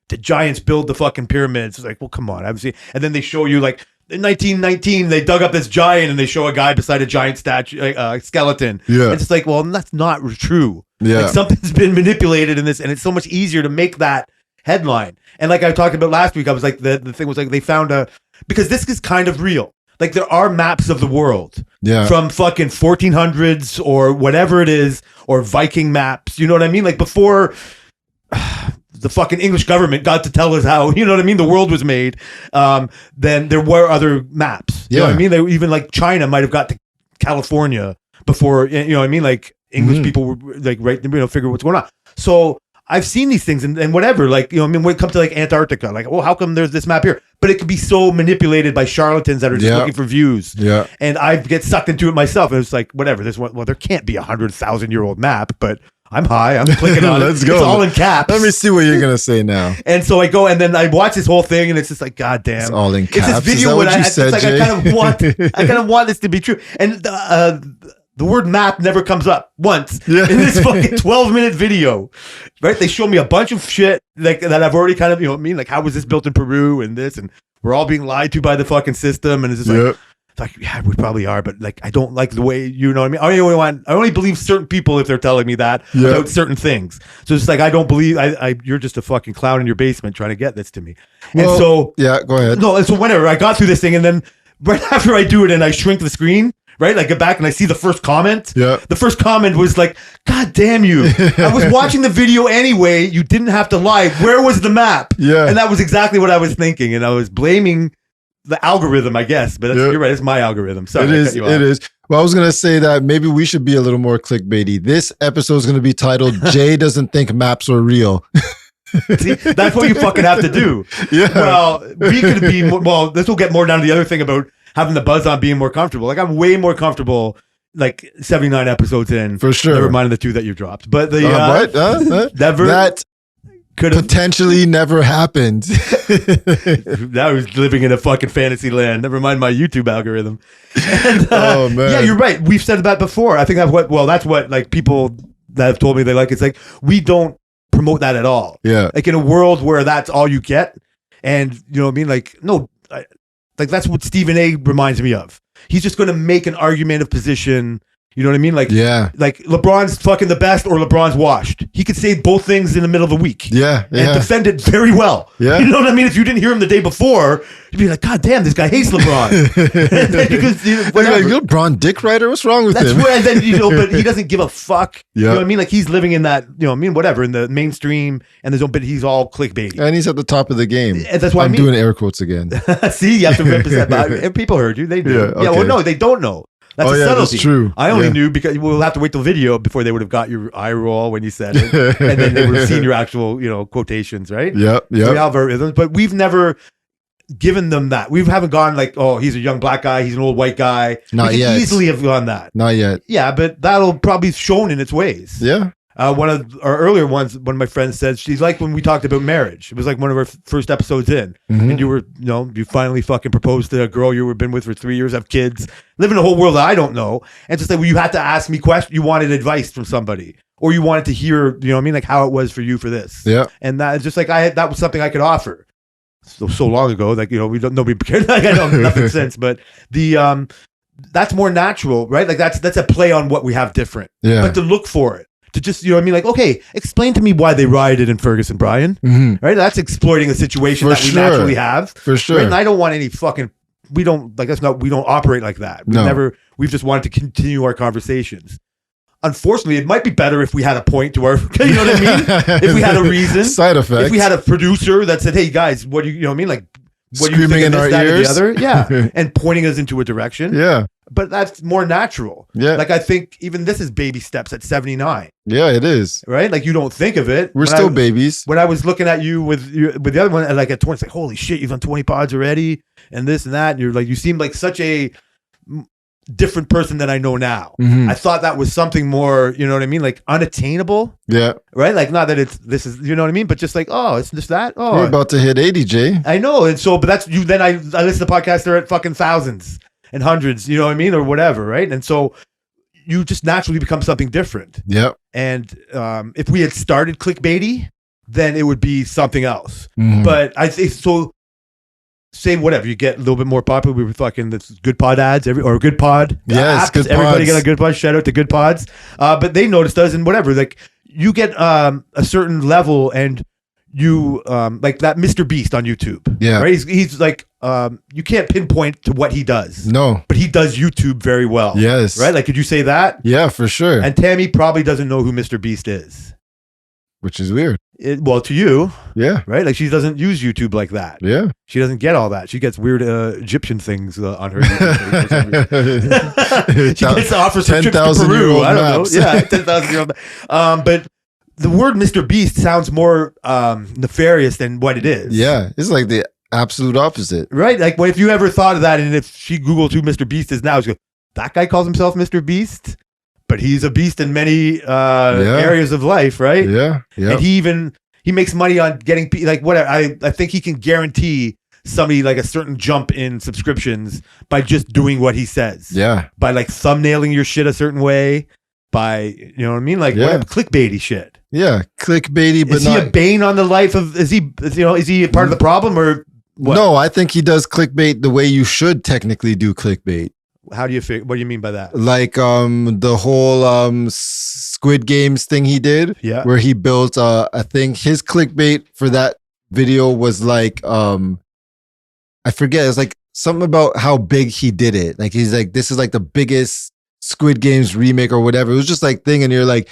A: the giants build the fucking pyramids. It's like, well, come on. And then they show you like in 1919, they dug up this giant and they show a guy beside a giant statue, skeleton.
B: Yeah.
A: It's just like, well, that's not true.
B: Yeah.
A: Like something's been manipulated in this, and it's so much easier to make that headline. And like I talked about last week, I was like, the thing was like, they found because this is kind of real. Like there are maps of the world from fucking 1400s or whatever it is, or Viking maps. You know what I mean? Like before the fucking English government got to tell us how, the world was made, then there were other maps. You know what I mean? They even like China might have got to California before, like English people were like, figure what's going on. So I've seen these things and whatever, like, when it comes to like Antarctica, like, well, how come there's this map here? But it could be so manipulated by charlatans that are just looking for views.
B: Yeah.
A: And I get sucked into it myself. And it's like, whatever, there can't be 100,000-year-old map, but I'm high. I'm clicking on
B: Let's
A: it.
B: go.
A: It's all in caps.
B: Let me see what you're gonna say now.
A: And so I go, and then I watch this whole thing, and it's just like, God damn.
B: It's all in
A: It's
B: caps.
A: this video
B: Is that
A: where
B: what you said,
A: it's like
B: Jay?
A: I kind of want this to be true. And the word map never comes up once
B: Yeah.
A: in this fucking 12-minute video. Right? They show me a bunch of shit like that I've already kind of, you know what I mean? Like, how was this built in Peru and this? And we're all being lied to by the fucking system. And it's just
B: Yep.
A: like, yeah, we probably are, but like, I don't like the way, you know what I mean? I only believe certain people if they're telling me that
B: Yeah.
A: about certain things. So it's like, I don't believe, you're just a fucking clown in your basement trying to get this to me.
B: Well,
A: and so,
B: yeah, go ahead.
A: no, and so whenever I got through this thing, and then right after I do it and I shrink the screen, right? I get back and I see the first comment.
B: Yeah.
A: The first comment was like, God damn you. I was watching the video anyway. You didn't have to lie. Where was the map?
B: Yeah.
A: And that was exactly what I was thinking. And I was blaming the algorithm, I guess. But
B: Yeah.
A: you're right. It's my algorithm. Sorry.
B: It is. It is. Well, I was going to say that maybe we should be a little more clickbaity. This episode is going to be titled Jay Doesn't Think Maps Are Real.
A: See, that's what you fucking have to do.
B: Yeah.
A: Well, we could be, well, this will get more down to the other thing about having the buzz on being more comfortable. Like, I'm way more comfortable, like 79 episodes in.
B: For sure.
A: Never mind the 2 that you dropped. But the,
B: what?
A: never
B: That
A: could have,
B: potentially never happened.
A: that was living in a fucking fantasy land. Never mind my YouTube algorithm. And,
B: Oh, man.
A: Yeah, you're right. We've said that before. I think that's what like people that have told me they like. It's like, we don't promote that at all.
B: Yeah.
A: Like, in a world where that's all you get, and you know what I mean? Like, no, like that's what Stephen A reminds me of. He's just going to make an argument of position. You know what I mean? Like,
B: Yeah.
A: like LeBron's fucking the best or LeBron's washed. He could say both things in the middle of the week.
B: Yeah.
A: And
B: Yeah.
A: defend it very well.
B: Yeah.
A: You know what I mean? If you didn't hear him the day before, you'd be like, God damn, this guy hates LeBron. And then because, whatever.
B: Like, you're LeBron dick writer? What's wrong with
A: That's
B: him?
A: where, and then, you know, but he doesn't give a fuck. You
B: Yeah.
A: know what I mean? Like, he's living in that, you know what I mean? Whatever, in the mainstream, and there's no, but he's all clickbait.
B: And he's at the top of the game.
A: And that's what
B: I'm
A: I mean.
B: doing air quotes again.
A: See, you have to represent that. And people heard you. They do.
B: Yeah,
A: Yeah, well,
B: okay.
A: no, they don't know. That's a subtlety.
B: that's true.
A: I only
B: Yeah.
A: knew because we'll have to wait till video before they would have got your eye roll when you said it, and then they would have seen your actual, you know, quotations, right?
B: Yep.
A: So
B: Yep.
A: we have our rhythms, but we've never given them that. We haven't gone like, oh, he's a young black guy, he's an old white guy.
B: Not
A: we could
B: yet.
A: easily have gone that.
B: Not yet.
A: Yeah, but that'll probably shown in its ways.
B: Yeah.
A: One of our earlier ones, one of my friends said, she's like when we talked about marriage. It was like one of our first episodes in.
B: Mhm.
A: And you were, you know, you finally fucking proposed to a girl you were been with for 3 years, have kids, live in a whole world that I don't know. And just like, well, you had to ask me questions. You wanted advice from somebody, or you wanted to hear, you know what I mean? Like how it was for you for this.
B: Yeah.
A: And that is just like, that was something I could offer. So long ago, like, you know, nobody cared. Like, I know nothing since, but that's more natural, right? Like that's a play on what we have different,
B: Yeah.
A: but to look for it. To just, you know what I mean? Like, okay, explain to me why they rioted in Ferguson, Brian.
B: Mhm.
A: Right? That's exploiting a situation
B: For
A: that we
B: sure.
A: naturally have.
B: For sure.
A: Right? And I don't want any fucking, we don't operate like that.
B: No.
A: We've just wanted to continue our conversations. Unfortunately, it might be better if we had a point to our, you know what I mean? If we had a reason.
B: Side effects.
A: If we had a producer that said, hey guys, what do you know what I mean? Like, what do you
B: Screaming
A: think of
B: in
A: this,
B: our
A: that, or the
B: ears?
A: other? Yeah. And pointing us into a direction.
B: Yeah.
A: But that's more natural.
B: Yeah.
A: Like, I think even this is baby steps at 79.
B: Yeah, it is.
A: Right? Like, you don't think of it.
B: We're
A: When
B: still
A: I,
B: babies.
A: When I was looking at you with the other one, like at 20, it's like, holy shit, you've done 20 pods already, and this and that. And you're like, you seem like such a different person than I know now.
B: Mhm.
A: I thought that was something more, you know what I mean? Like unattainable,
B: Yeah.
A: right? Like, not that this is, you know what I mean? But just like, oh, it's just that. Oh,
B: We're about to hit 80, Jay.
A: I know. And so, but that's you. Then I listen to podcasts, they're at fucking thousands and hundreds, you know what I mean? Or whatever, right? And so you just naturally become something different.
B: Yep.
A: And if we had started clickbaity, then it would be something else.
B: Mhm.
A: But I think so. Say whatever, you get a little bit more popular. We were fucking this Good Pod ads, or Good Pod.
B: Yes,
A: apps.
B: Good
A: Everybody
B: Pods.
A: get a Good Pod. Shout out to Good Pods. But they noticed us and whatever. Like you get a certain level, and you like that Mr. Beast on YouTube.
B: Yeah.
A: right. He's like you can't pinpoint to what he does,
B: No.
A: but he does YouTube very well.
B: Yes.
A: right. Like, could you say that?
B: Yeah, for sure.
A: And Tammy probably doesn't know who Mr. Beast is.
B: Which is weird.
A: Well, to you,
B: Yeah.
A: right? Like, she doesn't use YouTube like that.
B: Yeah.
A: She doesn't get all that. She gets weird Egyptian things on her YouTube page for some reason. She gets offers some trips to
B: 10,000-year-old
A: Peru. I don't
B: maps.
A: know. Yeah, 10,000-year-old. But the word Mr. Beast sounds more nefarious than what it is.
B: Yeah. It's like the absolute opposite.
A: Right? Like, what if you ever thought of that, and if she Googled who Mr. Beast is now, she goes, that guy calls himself Mr. Beast? but he's a beast in many areas of life, right?
B: Yeah.
A: And he makes money on getting like whatever. I think he can guarantee somebody like a certain jump in subscriptions by just doing what he says.
B: Yeah.
A: By like thumbnailing your shit a certain way, by, you know what I mean? Like whatever, clickbaity shit.
B: Yeah. Clickbaity, but
A: is he a bane on the life of, is he a part of the problem or what?
B: No, I think he does clickbait the way you should technically do clickbait.
A: How do you figure, what do you mean by that?
B: Like the whole Squid Games thing he did, where he built I think his clickbait for that video was like I forget, it's like something about how big he did it. Like he's like, this is like the biggest Squid Games remake or whatever. It was just like thing, and you're like,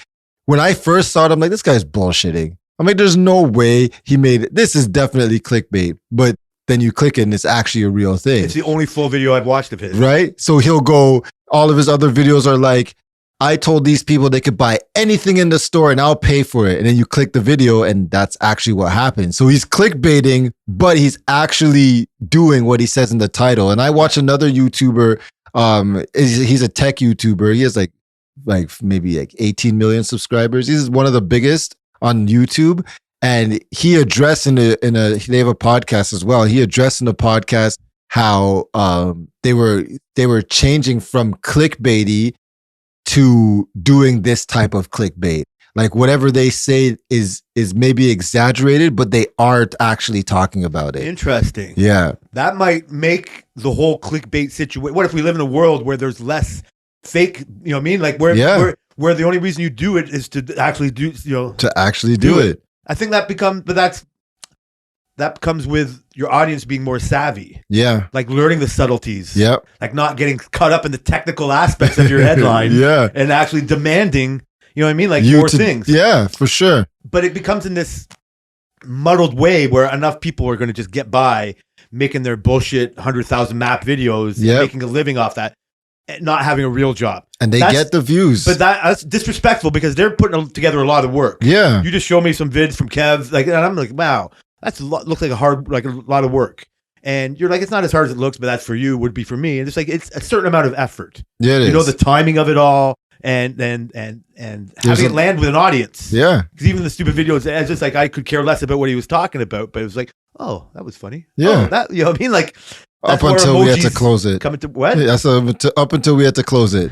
B: when I first saw it, I'm like, this guy's bullshitting. I'm like, there's no way he made it. This is definitely clickbait. But then you click it and it's actually a real thing.
A: It's the only full video I've watched of his.
B: Right? So he'll go, all of his other videos are like, I told these people they could buy anything in the store and I'll pay for it. And then you click the video and that's actually what happened. So he's clickbaiting, but he's actually doing what he says in the title. And I watch another YouTuber, he's a tech YouTuber. He has like maybe like 18 million subscribers. He's one of the biggest on YouTube. And he addressed they have a podcast as well. He addressed in the podcast how they were changing from clickbaity to doing this type of clickbait. Like whatever they say is maybe exaggerated, but they aren't actually talking about it.
A: Interesting.
B: Yeah.
A: That might make the whole clickbait situation. What if we live in a world where there's less fake, you know what I mean? Like where the only reason you do it is to actually do,
B: to actually do it.
A: I think that comes with your audience being more savvy.
B: Yeah.
A: Like learning the subtleties.
B: Yep.
A: Like not getting caught up in the technical aspects of your headline.
B: Yeah.
A: And actually demanding, you know what I mean? Like more things.
B: Yeah, for sure.
A: But it becomes in this muddled way where enough people are going to just get by making their bullshit 100,000 map videos, making a living off that, and not having a real job.
B: And they get the views.
A: But that's disrespectful because they're putting together a lot of work.
B: Yeah.
A: You just show me some vids from Kev, like, and I'm like, wow, looks like a lot of work. And you're like, it's not as hard as it looks, but that's for you, would be for me. And it's like, it's a certain amount of effort.
B: Yeah, it is.
A: You know, the timing of it all and having it land with an audience.
B: Yeah.
A: Because even the stupid videos, it's just like, I could care less about what he was talking about, but it was like, oh, that was funny.
B: Yeah.
A: Oh, that, you know what I mean? Like,
B: up until we had to close it.
A: Coming to what?
B: That's up until we had to close it.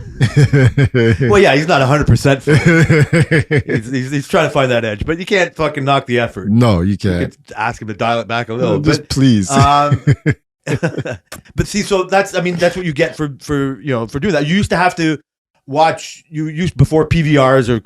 A: Well, yeah, he's not 100%. He's trying to find that edge, but you can't fucking knock the effort.
B: No, you can't.
A: You can ask him to dial it back a little.
B: Just please.
A: But see, so that's what you get for doing that. You used to have to watch. You used before PVRs or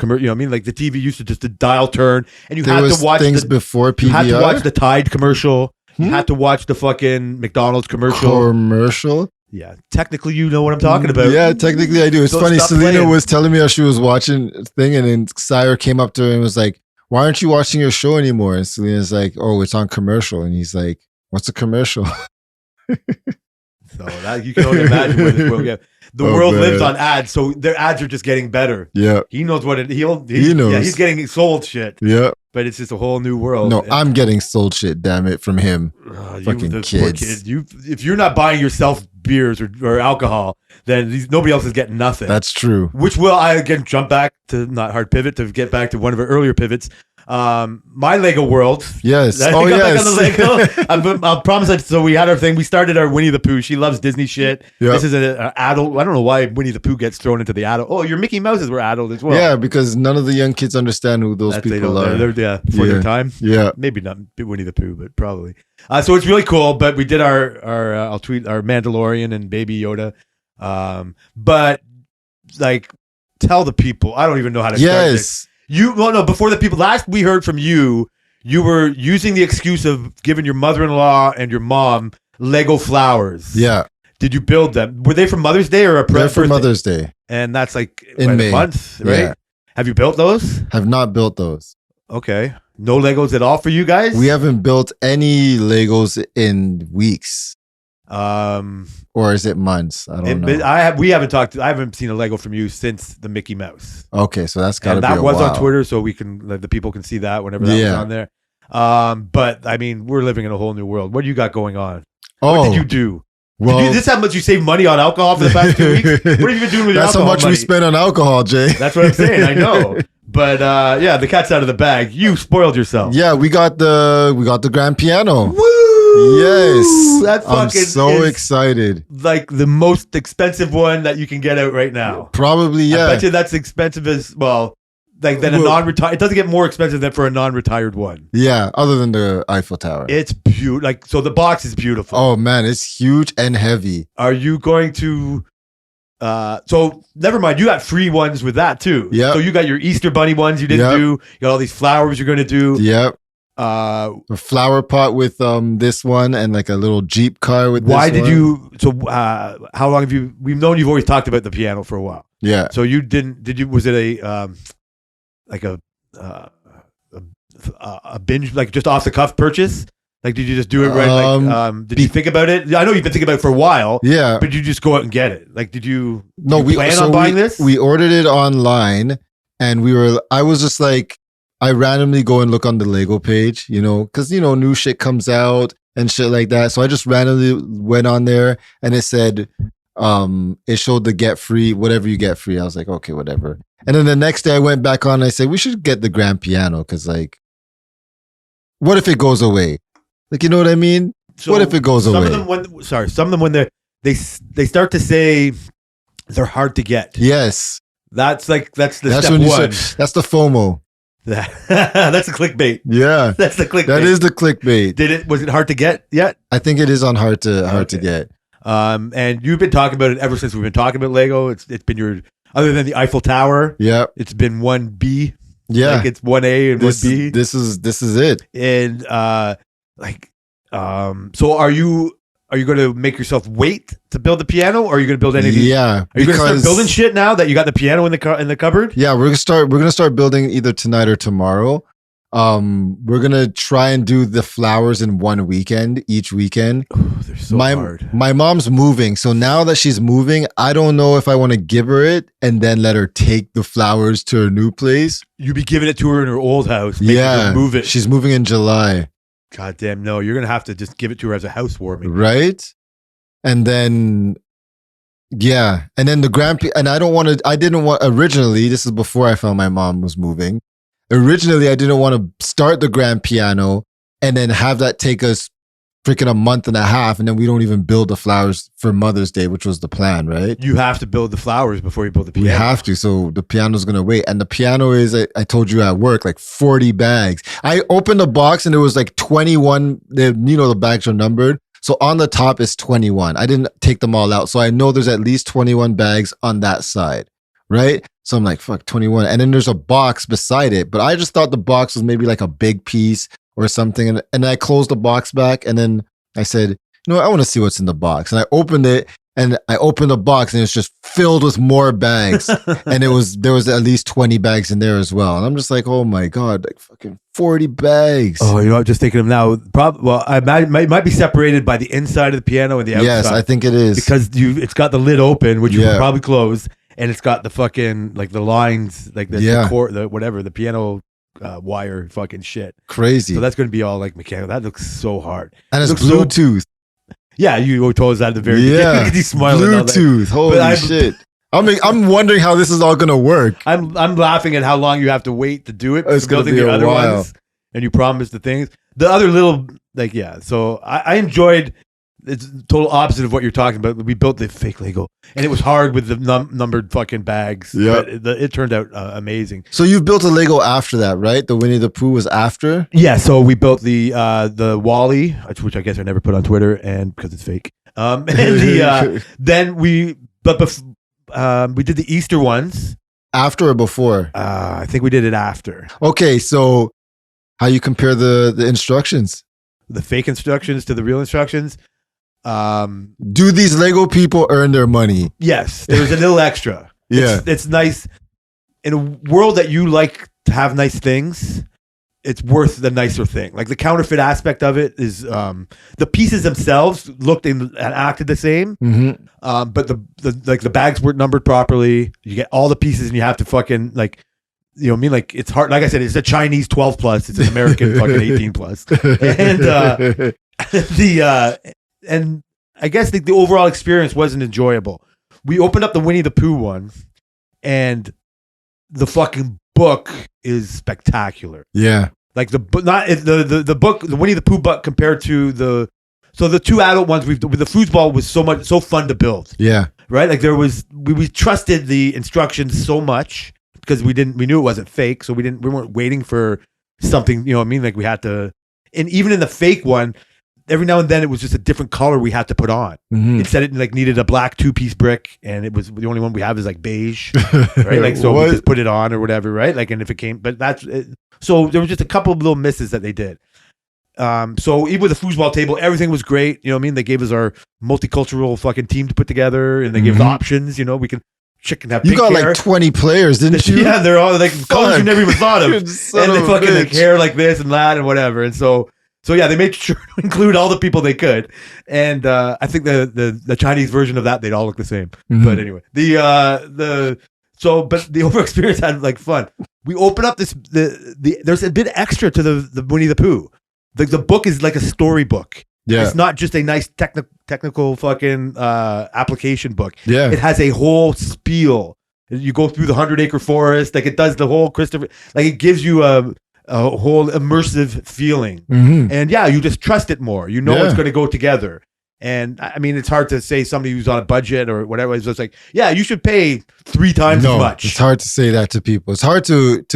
A: like the TV used to just a dial turn, and you had to watch
B: things before PVR.
A: You had to watch the Tide commercial. You had to watch the fucking McDonald's commercial. Yeah, technically, you know what I'm talking about.
B: Yeah, technically, I do. It's funny. Selena was telling me how she was watching a thing, and then Sire came up to her and was like, "Why aren't you watching your show anymore?" And Selena's like, "Oh, it's on commercial." And he's like, "What's a commercial?"
A: So that you can only imagine where this world goes. The world lives on ads, so their ads are just getting better.
B: Yeah,
A: he knows what it. He knows.
B: Yeah,
A: he's getting sold shit.
B: Yeah.
A: But it's just a whole new world.
B: No, I'm getting sold shit, damn it, from him. Fucking kids.
A: Kid. If you're not buying yourself beers or alcohol, then nobody else is getting nothing.
B: That's true.
A: Which will, I again jump back to, not hard pivot, to get back to one of our earlier pivots. My Lego world.
B: Yes.
A: Yes. I'll promise that. So we had our thing. We started our Winnie the Pooh. She loves Disney shit. Yep. This is an adult. I don't know why Winnie the Pooh gets thrown into the adult. Oh, your Mickey Mouses were adult as well.
B: Yeah, because none of the young kids understand who those people are.
A: They're for their time.
B: Yeah.
A: Maybe not Winnie the Pooh, but probably. So it's really cool. But we did I'll tweet our Mandalorian and Baby Yoda. But like, tell the people. I don't even know how to start this. Before the people, last we heard from you, you were using the excuse of giving your mother-in-law and your mom Lego flowers.
B: Yeah.
A: Did you build them? Were they for Mother's Day or
B: They're for Mother's Day?
A: And that's like
B: in May.
A: A month, right? Yeah. Have you built those?
B: Have not built those.
A: Okay. No Legos at all for you guys?
B: We haven't built any Legos in weeks. Or is it months? I don't know.
A: We haven't talked. I haven't seen a Lego from you since the Mickey Mouse.
B: Okay, so that's got to be
A: that
B: a
A: was
B: while.
A: on Twitter, so the people can see that whenever that was on there. But I mean, we're living in a whole new world. What do you got going on? What did you do?
B: Well,
A: Did you, this how much you save money on alcohol for the past 2 weeks? What have you been doing with your
B: that's how
A: alcohol
B: much
A: money?
B: we spend on alcohol, Jay.
A: That's what I'm saying. I know. But yeah, the cat's out of the bag. You spoiled yourself.
B: Yeah, we got the grand piano.
A: Woo!
B: Yes,
A: That
B: I'm
A: fucking
B: so
A: is
B: excited.
A: like the most expensive one that you can get out right now.
B: Probably, yeah.
A: I bet you that's expensive as well. Like than a
B: Well-
A: non-retired. It doesn't get more expensive than for a non-retired one.
B: Yeah, other than the Eiffel Tower.
A: It's beautiful. Like so, the box is beautiful.
B: Oh man, it's huge and heavy.
A: Are you going to? So never mind. You got free ones with that too.
B: Yeah.
A: So you got your Easter bunny ones you didn't
B: Yep.
A: do. You got all these flowers you're going to do.
B: Yep.
A: Uh,
B: A flower pot with this one and like a little Jeep car with
A: why
B: this
A: did
B: one.
A: you? So how long have you? We've known you've always talked about the piano for a while.
B: Yeah.
A: So you didn't? Did you? Was it a like a binge, like just off the cuff purchase? Like, did you just do it right? Did you think about it? I know you've been thinking about it for a while.
B: Yeah.
A: But did you just go out and get it? Like, did you?
B: No,
A: did you plan on buying this?
B: We ordered it online and I was just like, I randomly go and look on the Lego page, because, new shit comes out and shit like that. So I just randomly went on there and it said, it showed the get free, whatever you get free. I was like, okay, whatever. And then the next day I went back on and I said, we should get the grand piano because, like, what if it goes away? Like, you know what I mean?
A: So
B: what if it goes away?
A: Some of them when they start to say they're hard to get.
B: Yes.
A: That's step
B: when you
A: one.
B: that's the FOMO.
A: That's the clickbait.
B: Yeah.
A: That's the clickbait.
B: That is the clickbait.
A: Was it hard to get yet?
B: I think it is on hard to get.
A: And you've been talking about it ever since we've been talking about Lego. It's been your, other than the Eiffel Tower.
B: Yeah.
A: It's been 1B.
B: Yeah.
A: Like it's 1A and 1B.
B: This is it.
A: And so are you going to make yourself wait to build the piano, or are you going to build anything?
B: Yeah.
A: Are you going to start building shit now that you got the piano in the cupboard?
B: Yeah, we're gonna start building either tonight or tomorrow. We're gonna try and do the flowers in one weekend, each weekend.
A: They're so hard.
B: My mom's moving, so now that she's moving, I don't know if I want to give her it and then let her take the flowers to her new place.
A: You be giving it to her in her old house. Making her move it.
B: She's moving in July.
A: God damn, no. You're going to have to just give it to her as a housewarming.
B: Right? And then, yeah. And then and I didn't want, originally, this is before I found my mom was moving. Originally, I didn't want to start the grand piano and then have that take us freaking a month and a half. And then we don't even build the flowers for Mother's Day, which was the plan, right?
A: You have to build the flowers before you build the piano.
B: We have to. So the piano's going to wait. And the piano is, I told you at work, like 40 bags. I opened the box and it was like 21. The bags are numbered. So on the top is 21. I didn't take them all out. So I know there's at least 21 bags on that side, right? So I'm like, fuck, 21. And then there's a box beside it. But I just thought the box was maybe like a big piece or something. And I closed the box back and then I said, I want to see what's in the box. And I opened it and I opened the box and it's just filled with more bags. And there was at least 20 bags in there as well. And I'm just like, oh my God, like fucking 40 bags.
A: Oh, I'm just thinking of now. It might be separated by the inside of the piano and the outside.
B: Yes, I think it is.
A: Because it's got the lid open, which you can probably close. And it's got the fucking, like the lines, like the cord, the piano wire fucking shit.
B: Crazy.
A: So that's going to be all like mechanical. That looks so hard.
B: And it's Bluetooth.
A: Yeah, you told us that at the very beginning. You smiling.
B: Bluetooth. Holy shit. I'm wondering how this is all going to work.
A: I'm laughing at how long you have to wait to do it.
B: It's going to be a
A: other
B: while.
A: ones, and you promised the things. The other little, so I enjoyed. It's total opposite of what you're talking about. We built the fake Lego, and it was hard with the numbered fucking bags.
B: Yeah,
A: it turned out amazing.
B: So you built a Lego after that, right? The Winnie the Pooh was after.
A: Yeah, so we built the Wall-E, which I guess I never put on Twitter, and because it's fake. And then we did the Easter ones
B: after or before.
A: I think we did it after.
B: Okay, so how you compare the instructions?
A: The fake instructions to the real instructions.
B: Do these Lego people earn their money?
A: Yes, there's a little extra.
B: Yeah,
A: it's nice in a world that you like to have nice things. It's worth the nicer thing. Like the counterfeit aspect of it is the pieces themselves looked and acted the same, but the bags weren't numbered properly. You get all the pieces and you have to fucking like. You know what I mean? Like it's hard. Like I said, it's a Chinese 12 plus. It's an American fucking 18 plus. And and I guess the overall experience wasn't enjoyable. We opened up the Winnie the Pooh one, and the fucking book is spectacular.
B: Yeah.
A: Like the book, the Winnie the Pooh book compared to the two adult ones with the foosball was so fun to build.
B: Yeah.
A: Right. Like we trusted the instructions so much because we knew it wasn't fake. So we weren't waiting for something, you know what I mean? Like we had to, and even in the fake one, every now and then it was just a different color we had to put on.
B: Mm-hmm.
A: It said it like needed a black 2-piece brick, and it was the only one we have is like beige, right? Like so we just put it on or whatever, right? Like, and if it came, but that's it. So there was just a couple of little misses that they did. So even with the foosball table, everything was great. You know what I mean? They gave us our multicultural fucking team to put together, and they gave us options. You know, we can have
B: you
A: pink
B: got
A: hair.
B: Like 20 players, didn't you?
A: Yeah, they're all like colors you never even thought of, and they fucking like hair like this and that and whatever. And so yeah, they made sure to include all the people they could. And I think the Chinese version of that, they'd all look the same. Mm-hmm. But anyway, but the overall experience had like fun. We open up there's a bit extra to the Winnie the Pooh. The book is like a storybook. Yeah. It's not just a nice technical fucking application book.
B: Yeah.
A: It has a whole spiel. You go through the 100-acre forest. Like it does the whole Christopher, like it gives you a whole immersive feeling. Mm-hmm. And yeah, you just trust it more. You know it's going to go together. And I mean, it's hard to say somebody who's on a budget or whatever. It's just like, yeah, you should pay 3 times as much.
B: It's hard to say that to people. It's hard to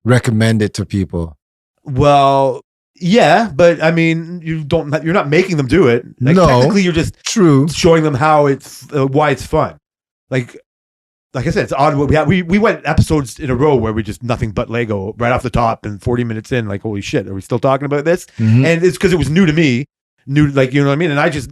B: recommend it to people.
A: Well, yeah, but I mean, you're not making them do it. Like, technically, you're just showing them how it's why it's fun. Like I said, it's odd. We went episodes in a row where we just nothing but Lego right off the top, and 40 minutes in, like, holy shit, are we still talking about this? Mm-hmm. And it's because it was new to me, like, you know what I mean. And I just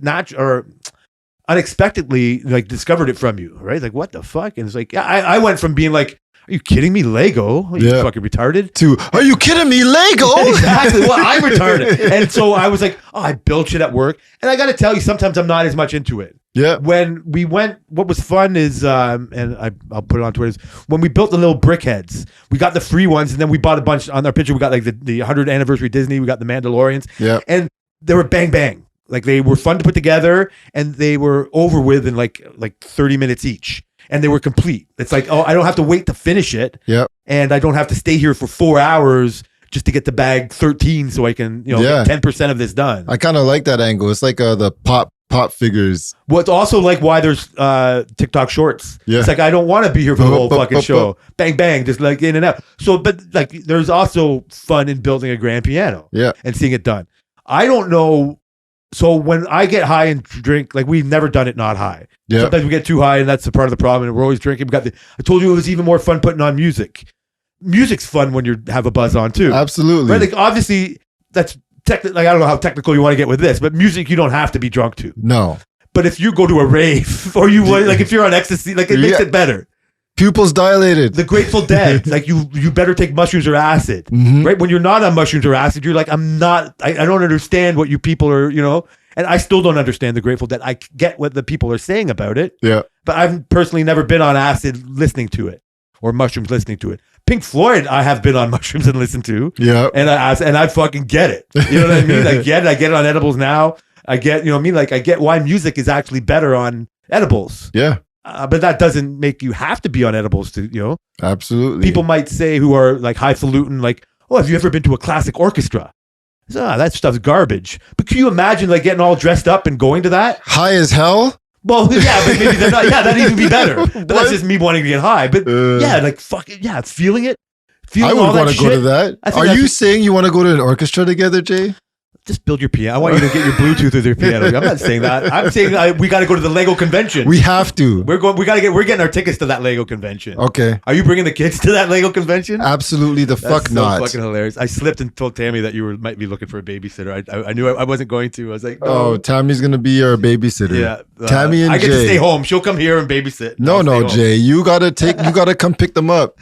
A: unexpectedly like discovered it from you, right? Like, what the fuck? And it's like, yeah, I went from being like, are you kidding me, Lego? Are you fucking retarded?
B: To, are you kidding me, Lego?
A: Exactly. Well, I'm retarded. And so I was like, oh, I build shit at work. And I got to tell you, sometimes I'm not as much into it.
B: Yeah.
A: When we went, what was fun is, and I'll put it on Twitter, is when we built the little brick heads, we got the free ones, and then we bought a bunch on our picture. We got like the 100th anniversary Disney. We got the Mandalorians.
B: Yeah.
A: And they were bang, bang. Like they were fun to put together, and they were over with in like 30 minutes each. And they were complete. It's like, oh, I don't have to wait to finish it.
B: Yep.
A: And I don't have to stay here for 4 hours just to get to bag 13 so I can, get 10% of this done.
B: I kind of like that angle. It's like the pop figures.
A: Well, it's also like why there's TikTok shorts. Yeah. It's like, I don't want to be here for the whole fucking show. Bang, bang, just like in and out. So, but like, there's also fun in building a grand piano.
B: Yeah.
A: And seeing it done. I don't know. So when I get high and drink, like we've never done it not high. Yeah. Sometimes we get too high, and that's a part of the problem. And we're always drinking. I told you it was even more fun putting on music. Music's fun when you have a buzz on too.
B: Absolutely.
A: Right? Like obviously, that's like I don't know how technical you want to get with this, but music you don't have to be drunk to.
B: No.
A: But if you go to a rave, or you like if you're on ecstasy, like it makes it better.
B: Pupils dilated.
A: The Grateful Dead, like you better take mushrooms or acid, right? When you're not on mushrooms or acid, you're like, I don't understand what you people are, and I still don't understand the Grateful Dead. I get what the people are saying about it, but I've personally never been on acid listening to it or mushrooms listening to it. Pink Floyd, I have been on mushrooms and listened to, and I fucking get it. You know what I mean? I get it on edibles now. I get, Like I get why music is actually better on edibles.
B: Yeah.
A: But that doesn't make you have to be on edibles to,
B: Absolutely.
A: People might say who are like highfalutin, like, oh, have you ever been to a classic orchestra? That stuff's garbage. But can you imagine like getting all dressed up and going to that?
B: High as hell?
A: Well, yeah, but maybe they're not. Yeah, that'd even be better. But that's just me wanting to get high. But yeah, like fuck it. Yeah, feeling it.
B: I would want to go to that. Are you saying you want to go to an orchestra together, Jay?
A: Just build your piano. I want you to get your Bluetooth with your piano. I'm not saying that. I'm saying we got to go to the Lego convention.
B: We have to.
A: We're getting our tickets to that Lego convention.
B: Okay.
A: Are you bringing the kids to that Lego convention?
B: Absolutely the fuck not.
A: That's fucking hilarious. I slipped and told Tammy that you might be looking for a babysitter. I knew I wasn't going to. I was like, no.
B: Oh, Tammy's gonna be our babysitter.
A: Yeah.
B: Tammy and Jay.
A: I get to stay home. She'll come here and babysit.
B: No, Jay. You gotta come pick them up.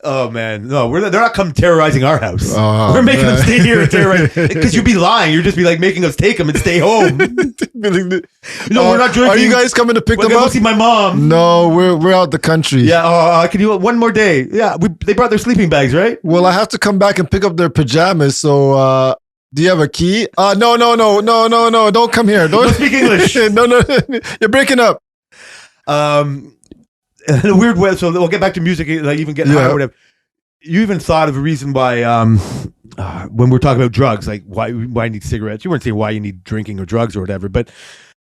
A: Oh man, no, they're not come terrorizing our house. We're making them stay here and terrorize because you'd be lying. You'd just be like making us take them and stay home. No, we're not drinking.
B: Are you guys coming to pick them up?
A: Go see my mom.
B: No, we're out the country.
A: Yeah, can you one more day? Yeah, they brought their sleeping bags, right?
B: Well, I have to come back and pick up their pajamas, so Do you have a key? No. Don't come here. Don't
A: speak English.
B: No. You're breaking up.
A: In a weird way. So we'll get back to music. Like even getting high or whatever. You even thought of a reason why when we're talking about drugs, like why you need cigarettes. You weren't saying why you need drinking or drugs or whatever,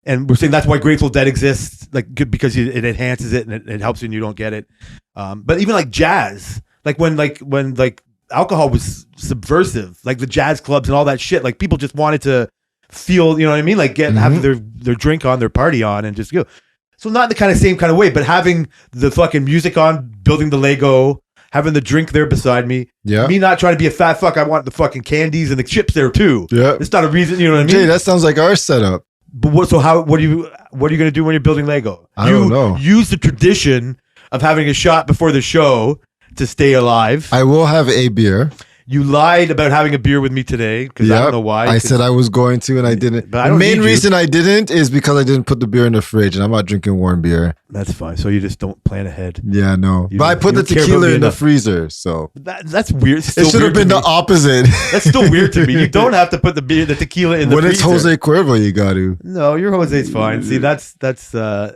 A: and we're saying that's why Grateful Dead exists, like because it enhances it and it helps you and you don't get it. But even like jazz, like when alcohol was subversive, like the jazz clubs and all that shit, like people just wanted to feel, you know what I mean? Like have their drink on, their party on and just go. So not in the kind of same kind of way, but having the fucking music on, building the Lego, having the drink there beside me.
B: Yeah.
A: Me not trying to be a fat fuck. I want the fucking candies and the chips there too.
B: Yeah.
A: It's not a reason, you know what I mean?
B: Jay, that sounds like our setup.
A: But what are you going to do when you're building Lego?
B: I don't know.
A: Use the tradition of having a shot before the show to stay alive.
B: I will have a beer.
A: You lied about having a beer with me today because I don't know why.
B: I said I was going to and I didn't.
A: But
B: the main reason I didn't is because I didn't put the beer in the fridge and I'm not drinking warm beer.
A: That's fine. So you just don't plan ahead.
B: Yeah, no. But I put the tequila in the freezer, so.
A: That's weird.
B: It should have been the opposite.
A: That's still weird to me. You don't have to put the tequila in the freezer.
B: When it's Jose Cuervo, you got to.
A: No, your Jose's fine. See, that's fine.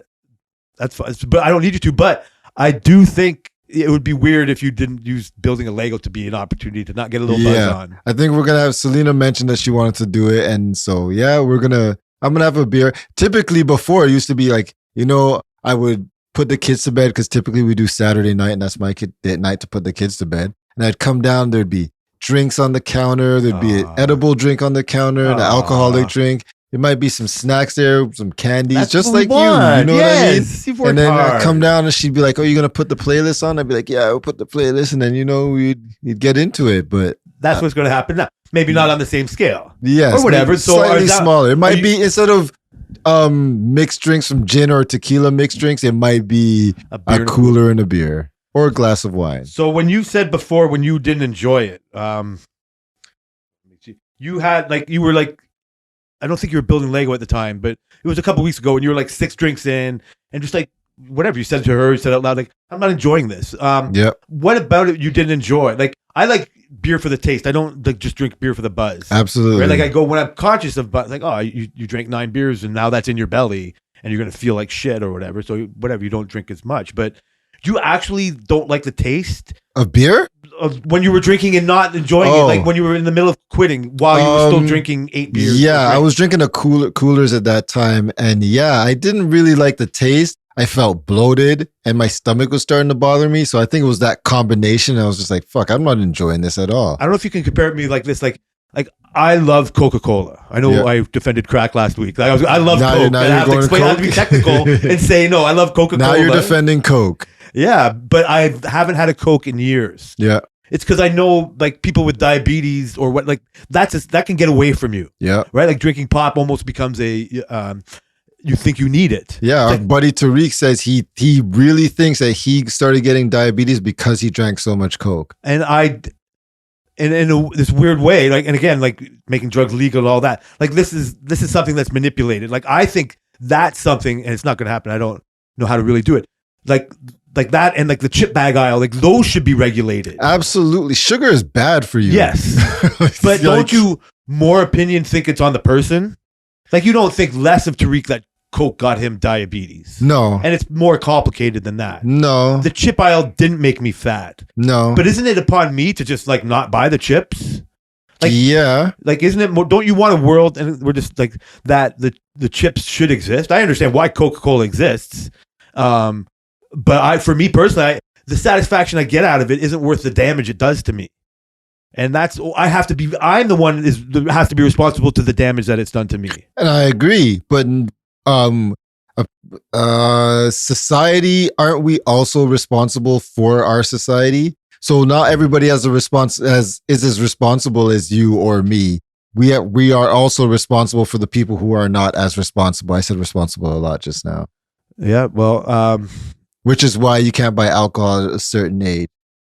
A: But I don't need you to. But I do think it would be weird if you didn't use building a Lego to be an opportunity to not get a little buzz on.
B: I think we're gonna have Selena mention that she wanted to do it, and so I'm gonna have a beer. Typically, before it used to be like, I would put the kids to bed because typically we do Saturday night, and that's my night to put the kids to bed. And I'd come down, there'd be drinks on the counter, there'd be an edible drink on the counter, an alcoholic drink. There might be some snacks there, some candies, that's just like you. You know what I mean? And then I'd come down and she'd be like, "Oh, you're gonna put the playlist on?" I'd be like, "Yeah, I'll put the playlist," and then we'd get into it. But
A: that's what's gonna happen now. Maybe not on the same scale.
B: Yes,
A: or whatever. So
B: slightly smaller. It might be instead of mixed drinks from gin or tequila mixed drinks, it might be a cooler and a beer or a glass of wine.
A: So when you said before when you didn't enjoy it, you were like. I don't think you were building Lego at the time, but it was a couple weeks ago and you were like 6 drinks in and just like whatever you said to her, you said out loud, like, I'm not enjoying this. What about it you didn't enjoy? Like, I like beer for the taste. I don't just drink beer for the buzz.
B: Absolutely.
A: Right? Like I go when I'm conscious of buzz, like, oh, you drank 9 beers and now that's in your belly and you're going to feel like shit or whatever. So whatever, you don't drink as much, but you actually don't like the taste
B: of beer?
A: Of when you were drinking and not enjoying it, like when you were in the middle of quitting while you were still drinking 8 beers.
B: Yeah, I was drinking coolers at that time, and I didn't really like the taste. I felt bloated, and my stomach was starting to bother me. So I think it was that combination. I was just like, "Fuck, I'm not enjoying this at all."
A: I don't know if you can compare me like this, like I love Coca-Cola. I know I defended crack last week. I love Coke.
B: Now
A: I have to explain how to be technical and say no. I love Coca-Cola.
B: Now you're defending Coke.
A: Yeah, but I haven't had a Coke in years.
B: Yeah.
A: It's because I know like people with diabetes or what, like that can get away from you.
B: Yeah.
A: Right? Like drinking pop almost becomes you think you need it.
B: Yeah. Our buddy Tariq says he really thinks that he started getting diabetes because he drank so much Coke.
A: And in this weird way, like, and again, like making drugs legal and all that, like this is something that's manipulated. Like I think that's something, and it's not going to happen. I don't know how to really do it. Like that and like the chip bag aisle, like those should be regulated.
B: Absolutely. Sugar is bad for you.
A: Yes. But don't you, more opinion, think it's on the person? Like you don't think less of Tariq that Coke got him diabetes.
B: No.
A: And it's more complicated than that.
B: No.
A: The chip aisle didn't make me fat.
B: No.
A: But isn't it upon me to just like not buy the chips? Like,
B: yeah.
A: Like, isn't it more, don't you want a world, and we're just like that, the chips should exist. I understand why Coca-Cola exists. But for me personally, the satisfaction I get out of it isn't worth the damage it does to me. And I'm the one that has to be responsible to the damage that it's done to me.
B: And I agree. But society, aren't we also responsible for our society? So not everybody has is as responsible as you or me. We are also responsible for the people who are not as responsible. I said responsible a lot just now.
A: Yeah, well,
B: which is why you can't buy alcohol at a certain age.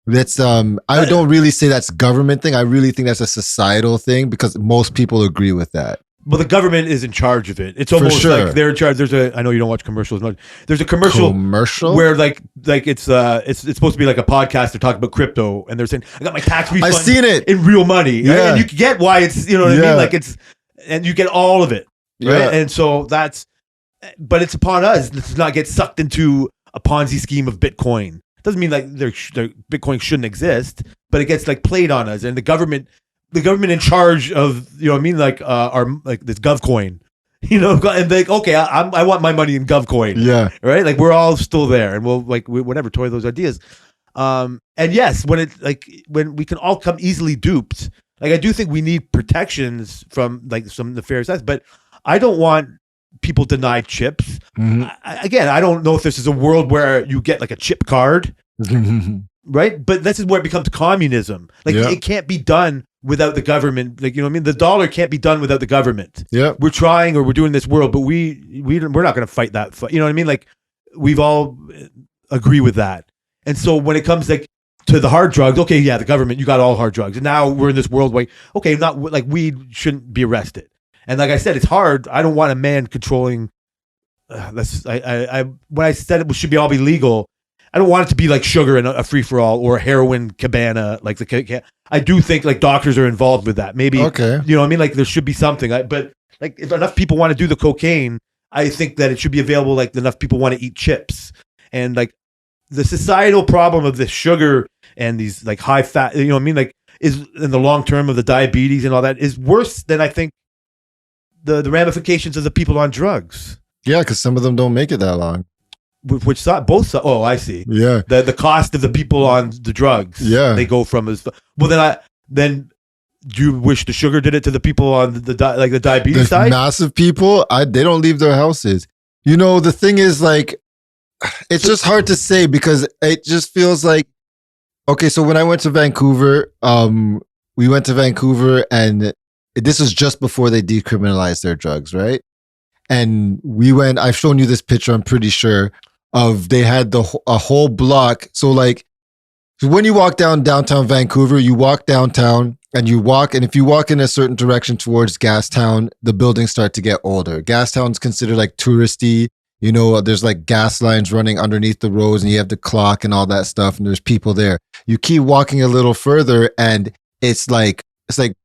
B: That's I don't really say that's government thing. I really think that's a societal thing because most people agree with that.
A: Well, the government is in charge of it. It's almost
B: sure.
A: like they're in charge. I know you don't watch commercials much. There's a commercial where like it's supposed to be like a podcast. They're talking about crypto, and they're saying, "I got my tax refund.
B: I've seen it
A: in real money."
B: Yeah.
A: Right? And you get why it's, you know what I mean? Like and you get all of it, right?
B: Yeah.
A: And so but it's upon us to not get sucked into a Ponzi scheme of Bitcoin. It doesn't mean like Bitcoin shouldn't exist, but it gets like played on us, and the government in charge of, you know what I mean, like our like this GovCoin, you know, and like, okay, I want my money in GovCoin,
B: Yeah.
A: right? Like we're all still there, and we'll like whatever toy those ideas. And yes, when we can all come easily duped, like I do think we need protections from like some nefarious sides, but I don't want people denied chips. Again, I don't know if this is a world where you get like a chip card, right? But this is where it becomes communism. Like it can't be done without the government. Like, you know what I mean? The dollar can't be done without the government.
B: Yeah.
A: We're trying, or we're doing this world, but we're not going to fight that. You know what I mean? Like we've all agree with that. And so when it comes like to the hard drugs, okay, yeah, the government, you got all hard drugs. And now we're in this world where, okay, not like weed shouldn't be arrested. And like I said, it's hard. I don't want a man controlling. When I said it should all be legal, I don't want it to be like sugar and a free for all or a heroin cabana. Like I do think like doctors are involved with that. Maybe,
B: okay,
A: you know what I mean? Like there should be something. But like if enough people want to do the cocaine, I think that it should be available. Like enough people want to eat chips, and like the societal problem of the sugar and these like high fat, you know what I mean? Like is in the long term of the diabetes and all that is worse than I think the ramifications of the people on drugs.
B: Yeah, because some of them don't make it that long.
A: Which side? Both sides. Oh, I see.
B: Yeah.
A: The cost of the people on the drugs.
B: Yeah.
A: They go from as well. Then do you wish the sugar did it to the people on the diabetes side?
B: Massive people, they don't leave their houses. You know, the thing is like, it's just hard to say because it just feels like, okay, so when I went to Vancouver, we went to Vancouver and this was just before they decriminalized their drugs, right? And we went, I've shown you this picture, I'm pretty sure, of they had a whole block. So like when you walk downtown Vancouver, you walk downtown and if you walk in a certain direction towards Gastown, the buildings start to get older. Gastown's considered like touristy. You know, there's like gas lines running underneath the roads and you have the clock and all that stuff. And there's people there. You keep walking a little further and it's like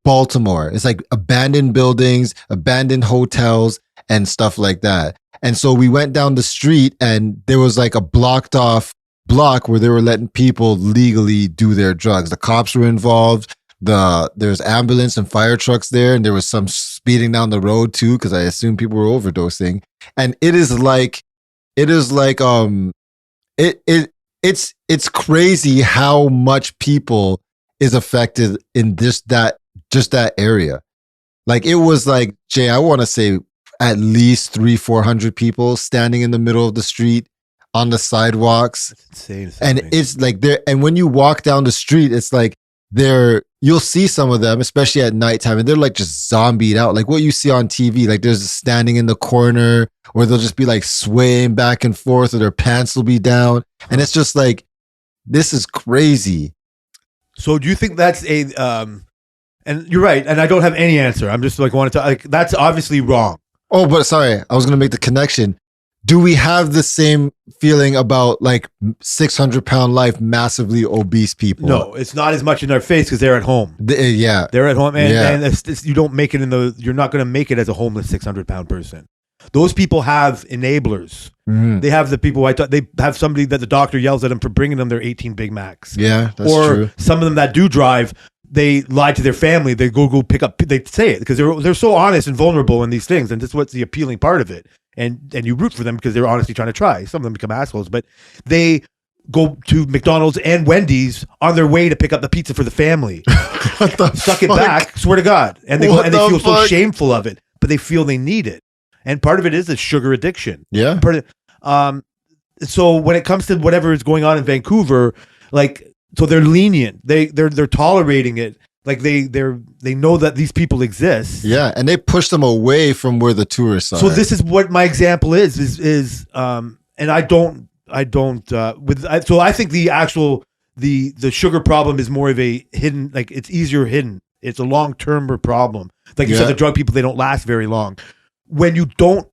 B: Baltimore. It's like abandoned buildings, abandoned hotels and stuff like that. And so we went down the street and there was like a blocked off block where they were letting people legally do their drugs. The cops were involved. There's ambulance and fire trucks there. And there was some speeding down the road too, because I assume people were overdosing. And it's crazy how much people is affected in just that area. Like it was like, Jay, I want to say at least 300-400 people standing in the middle of the street on the sidewalks.
A: That's insane.
B: And it's like there, and when you walk down the street, it's like you'll see some of them, especially at nighttime, and they're like just zombied out. Like what you see on TV, like there's standing in the corner, or they'll just be like swaying back and forth, or their pants will be down. And it's just like, this is crazy.
A: So do you think that's and you're right, and I don't have any answer. I'm just like wanting to, like, that's obviously wrong.
B: Oh, but sorry, I was going to make the connection. Do we have the same feeling about like 600-pound life, massively obese people?
A: No, it's not as much in their face because they're at home.
B: Yeah.
A: They're at home, and you don't make it you're not going to make it as a homeless 600-pound person. Those people have enablers.
B: Mm-hmm.
A: They have the people they have somebody that the doctor yells at them for bringing them their 18 Big Macs.
B: Yeah, that's
A: or
B: true.
A: Some of them that do drive, they lie to their family. They go pick up. They say it because they're so honest and vulnerable in these things, and that's what's the appealing part of it. And you root for them because they're honestly trying to try. Some of them become assholes, but they go to McDonald's and Wendy's on their way to pick up the pizza for the family. Suck it back, swear to God. And they feel so shameful of it, but they feel they need it. And part of it is a sugar addiction.
B: Yeah.
A: So when it comes to whatever is going on in Vancouver, like, so they're lenient. They're tolerating it. Like they know that these people exist.
B: Yeah, and they push them away from where the tourists are.
A: So this is what my example is and I don't so I think the sugar problem is more of a hidden, like it's easier hidden. It's a long-term problem Like you said, the drug people, they don't last very long. When you don't,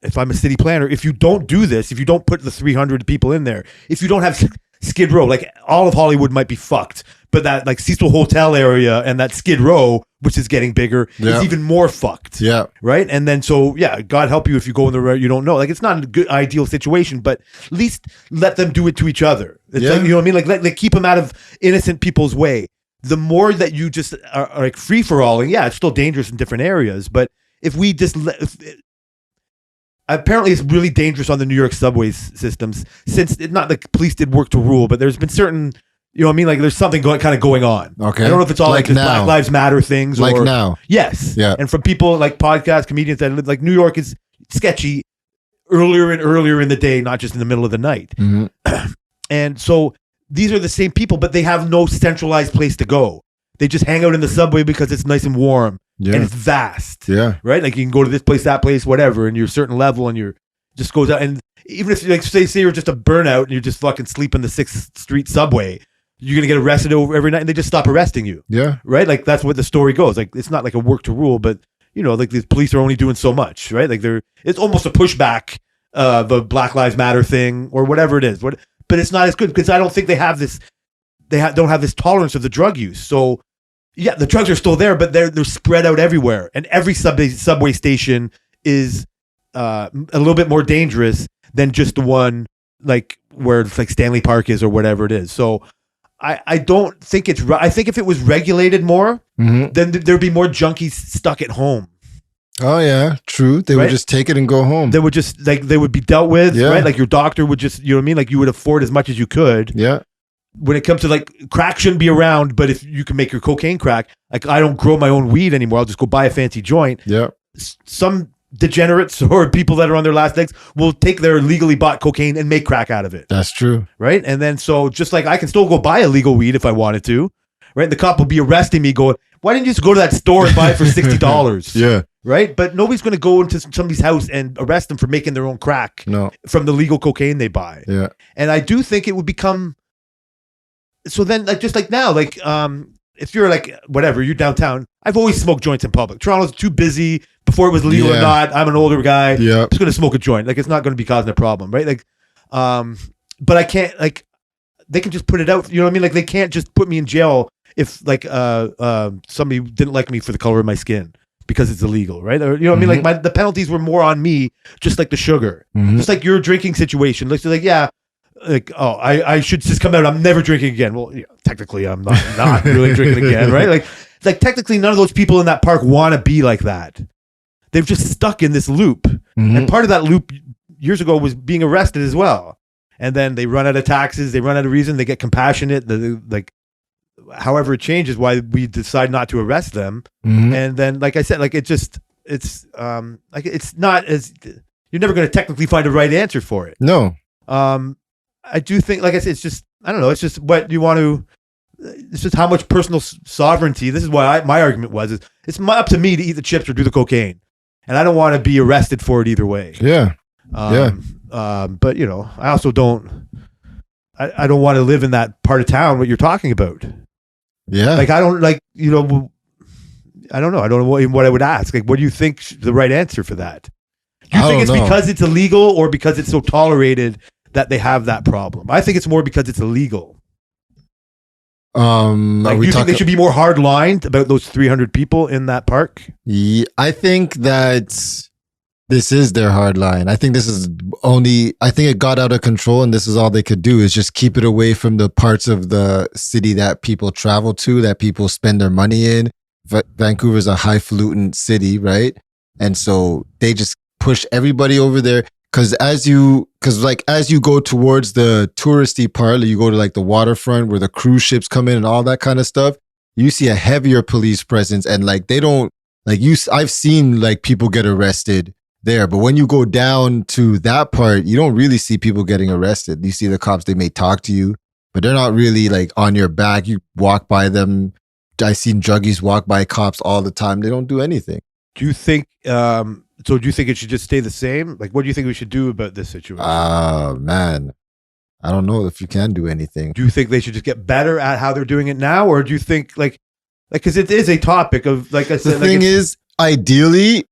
A: if I'm a city planner, if you don't do this, if you don't put the 300 people in there, if you don't have Skid Row, like all of Hollywood might be fucked, but that like Cecil Hotel area and that Skid Row, which is getting bigger, is even more fucked.
B: Yeah.
A: Right. And then so, yeah, God help you if you go in the road, you don't know. Like it's not a good ideal situation, but at least let them do it to each other. It's like, you know what I mean? Like, let keep them out of innocent people's way. The more that you just are like free for alling, yeah, it's still dangerous in different areas. But if we just apparently it's really dangerous on the New York subway systems, since not the police did work to rule, but there's been certain, you know what I mean? Like there's something going on.
B: Okay.
A: I don't know if it's all like Black Lives Matter things.
B: Like now.
A: Yes.
B: Yeah.
A: And from people like podcast comedians that live, like New York is sketchy earlier and earlier in the day, not just in the middle of the night.
B: Mm-hmm.
A: And so these are the same people, but they have no centralized place to go. They just hang out in the subway because it's nice and warm.
B: Yeah.
A: And it's vast.
B: Yeah.
A: Right? Like you can go to this place, that place, whatever, and you're a certain level and you're just goes out. And even if like say you're just a burnout and you just fucking sleep in the 6th Street subway, you're gonna get arrested over every night and they just stop arresting you.
B: Yeah.
A: Right? Like that's what the story goes. Like it's not like a work to rule, but you know, like the police are only doing so much, right? Like it's almost a pushback the Black Lives Matter thing or whatever it is. But it's not as good because I don't think they have this don't have this tolerance of the drug use. So yeah, the drugs are still there, but they're spread out everywhere. And every subway station is a little bit more dangerous than just the one like where like Stanley Park is or whatever it is. So I don't think it's right. I think if it was regulated more, then there'd be more junkies stuck at home.
B: Oh yeah, true. They would just take it and go home.
A: They would just like they would be dealt with, right? Like your doctor would just, you know what I mean? Like you would afford as much as you could.
B: Yeah.
A: When it comes to like crack shouldn't be around, but if you can make your cocaine crack, like I don't grow my own weed anymore. I'll just go buy a fancy joint.
B: Yeah.
A: Some degenerates or people that are on their last legs will take their legally bought cocaine and make crack out of it.
B: That's true.
A: Right. And then so just like I can still go buy illegal weed if I wanted to. Right. And the cop will be arresting me going, why didn't you just go to that store and buy it for $60?
B: Yeah.
A: Right. But nobody's going to go into somebody's house and arrest them for making their own crack from the legal cocaine they buy.
B: Yeah.
A: And I do think it would become. So then, like, just like now, like, if you're like, whatever, you're downtown, I've always smoked joints in public. Toronto's too busy before it was legal or not. I'm an older guy.
B: Yeah.
A: I'm just going to smoke a joint. Like, it's not going to be causing a problem, right? Like, but I can't, like, they can just put it out. You know what I mean? Like, they can't just put me in jail if, like, somebody didn't like me for the color of my skin because it's illegal, right? Or, you know what I mean? Like, the penalties were more on me, just like the sugar. Just like your drinking situation. Like, yeah. Like, oh, I should just come out. I'm never drinking again. Well, yeah, technically, I'm not really drinking again, right? Like technically, none of those people in that park want to be like that. They've just stuck in this loop, and part of that loop years ago was being arrested as well. And then they run out of taxes, they run out of reason, they get compassionate. Like, however it changes, why we decide not to arrest them. And then, like I said, like it's like it's not as you're never going to technically find a right answer for it.
B: No.
A: I do think, like I said, it's just, I don't know. It's just what you want to, it's just how much personal sovereignty. This is why my argument was, it's up to me to eat the chips or do the cocaine. And I don't want to be arrested for it either way.
B: Yeah.
A: But, you know, I also don't want to live in that part of town, what you're talking about.
B: Yeah.
A: Like, I don't like, you know, I don't know. I don't know what I would ask. Like, what do you think the right answer for that? Do you think it's because it's illegal or because it's so tolerated that they have that problem? I think it's more because it's illegal. Like, do you think they should be more hard-lined about those 300 people in that park?
B: Yeah, I think that this is their hard line. I think this is I think it got out of control and this is all they could do is just keep it away from the parts of the city that people travel to, that people spend their money in. Vancouver's a highfalutin city, right? And so they just push everybody over there. Cause as you go towards the touristy part, you go to like the waterfront where the cruise ships come in and all that kind of stuff, you see a heavier police presence and like they don't like I've seen like people get arrested there, but when you go down to that part, you don't really see people getting arrested. You see the cops, they may talk to you, but they're not really like on your back. You walk by them. I've seen druggies walk by cops all the time. They don't do anything.
A: Do you think, so do you think it should just stay the same? Like, what do you think we should do about this situation?
B: Man, I don't know if you can do anything.
A: Do you think they should just get better at how they're doing it now? Or do you think like, Like, because it is a topic of, like I said,
B: the thing is, ideally,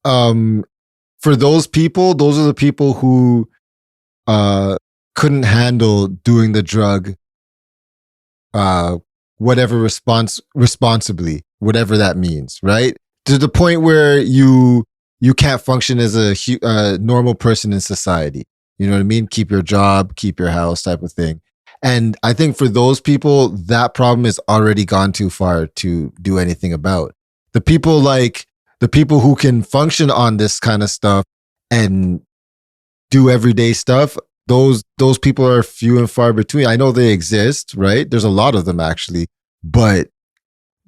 B: for those people, those are the people who couldn't handle doing the drug, whatever responsibly, whatever that means, right? To the point where you can't function as a normal person in society. You know what I mean? Keep your job, keep your house, type of thing. And I think for those people, that problem is already gone too far to do anything about. The people who can function on this kind of stuff and do everyday stuff, those people are few and far between. I know they exist, right? There's a lot of them actually, but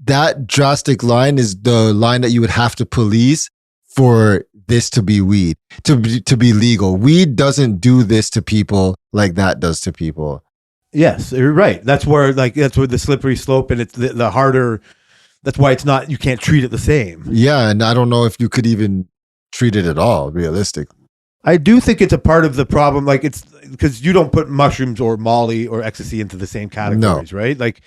B: that drastic line is the line that you would have to police for this to be weed, to be legal. Weed doesn't do this to people like that does to people.
A: Yes, you're right. That's where the slippery slope, and it's the harder. That's why it's not. You can't treat it the same.
B: Yeah, and I don't know if you could even treat it at all, realistically.
A: I do think it's a part of the problem. Like, it's because you don't put mushrooms or Molly or ecstasy into the same categories, right? Like,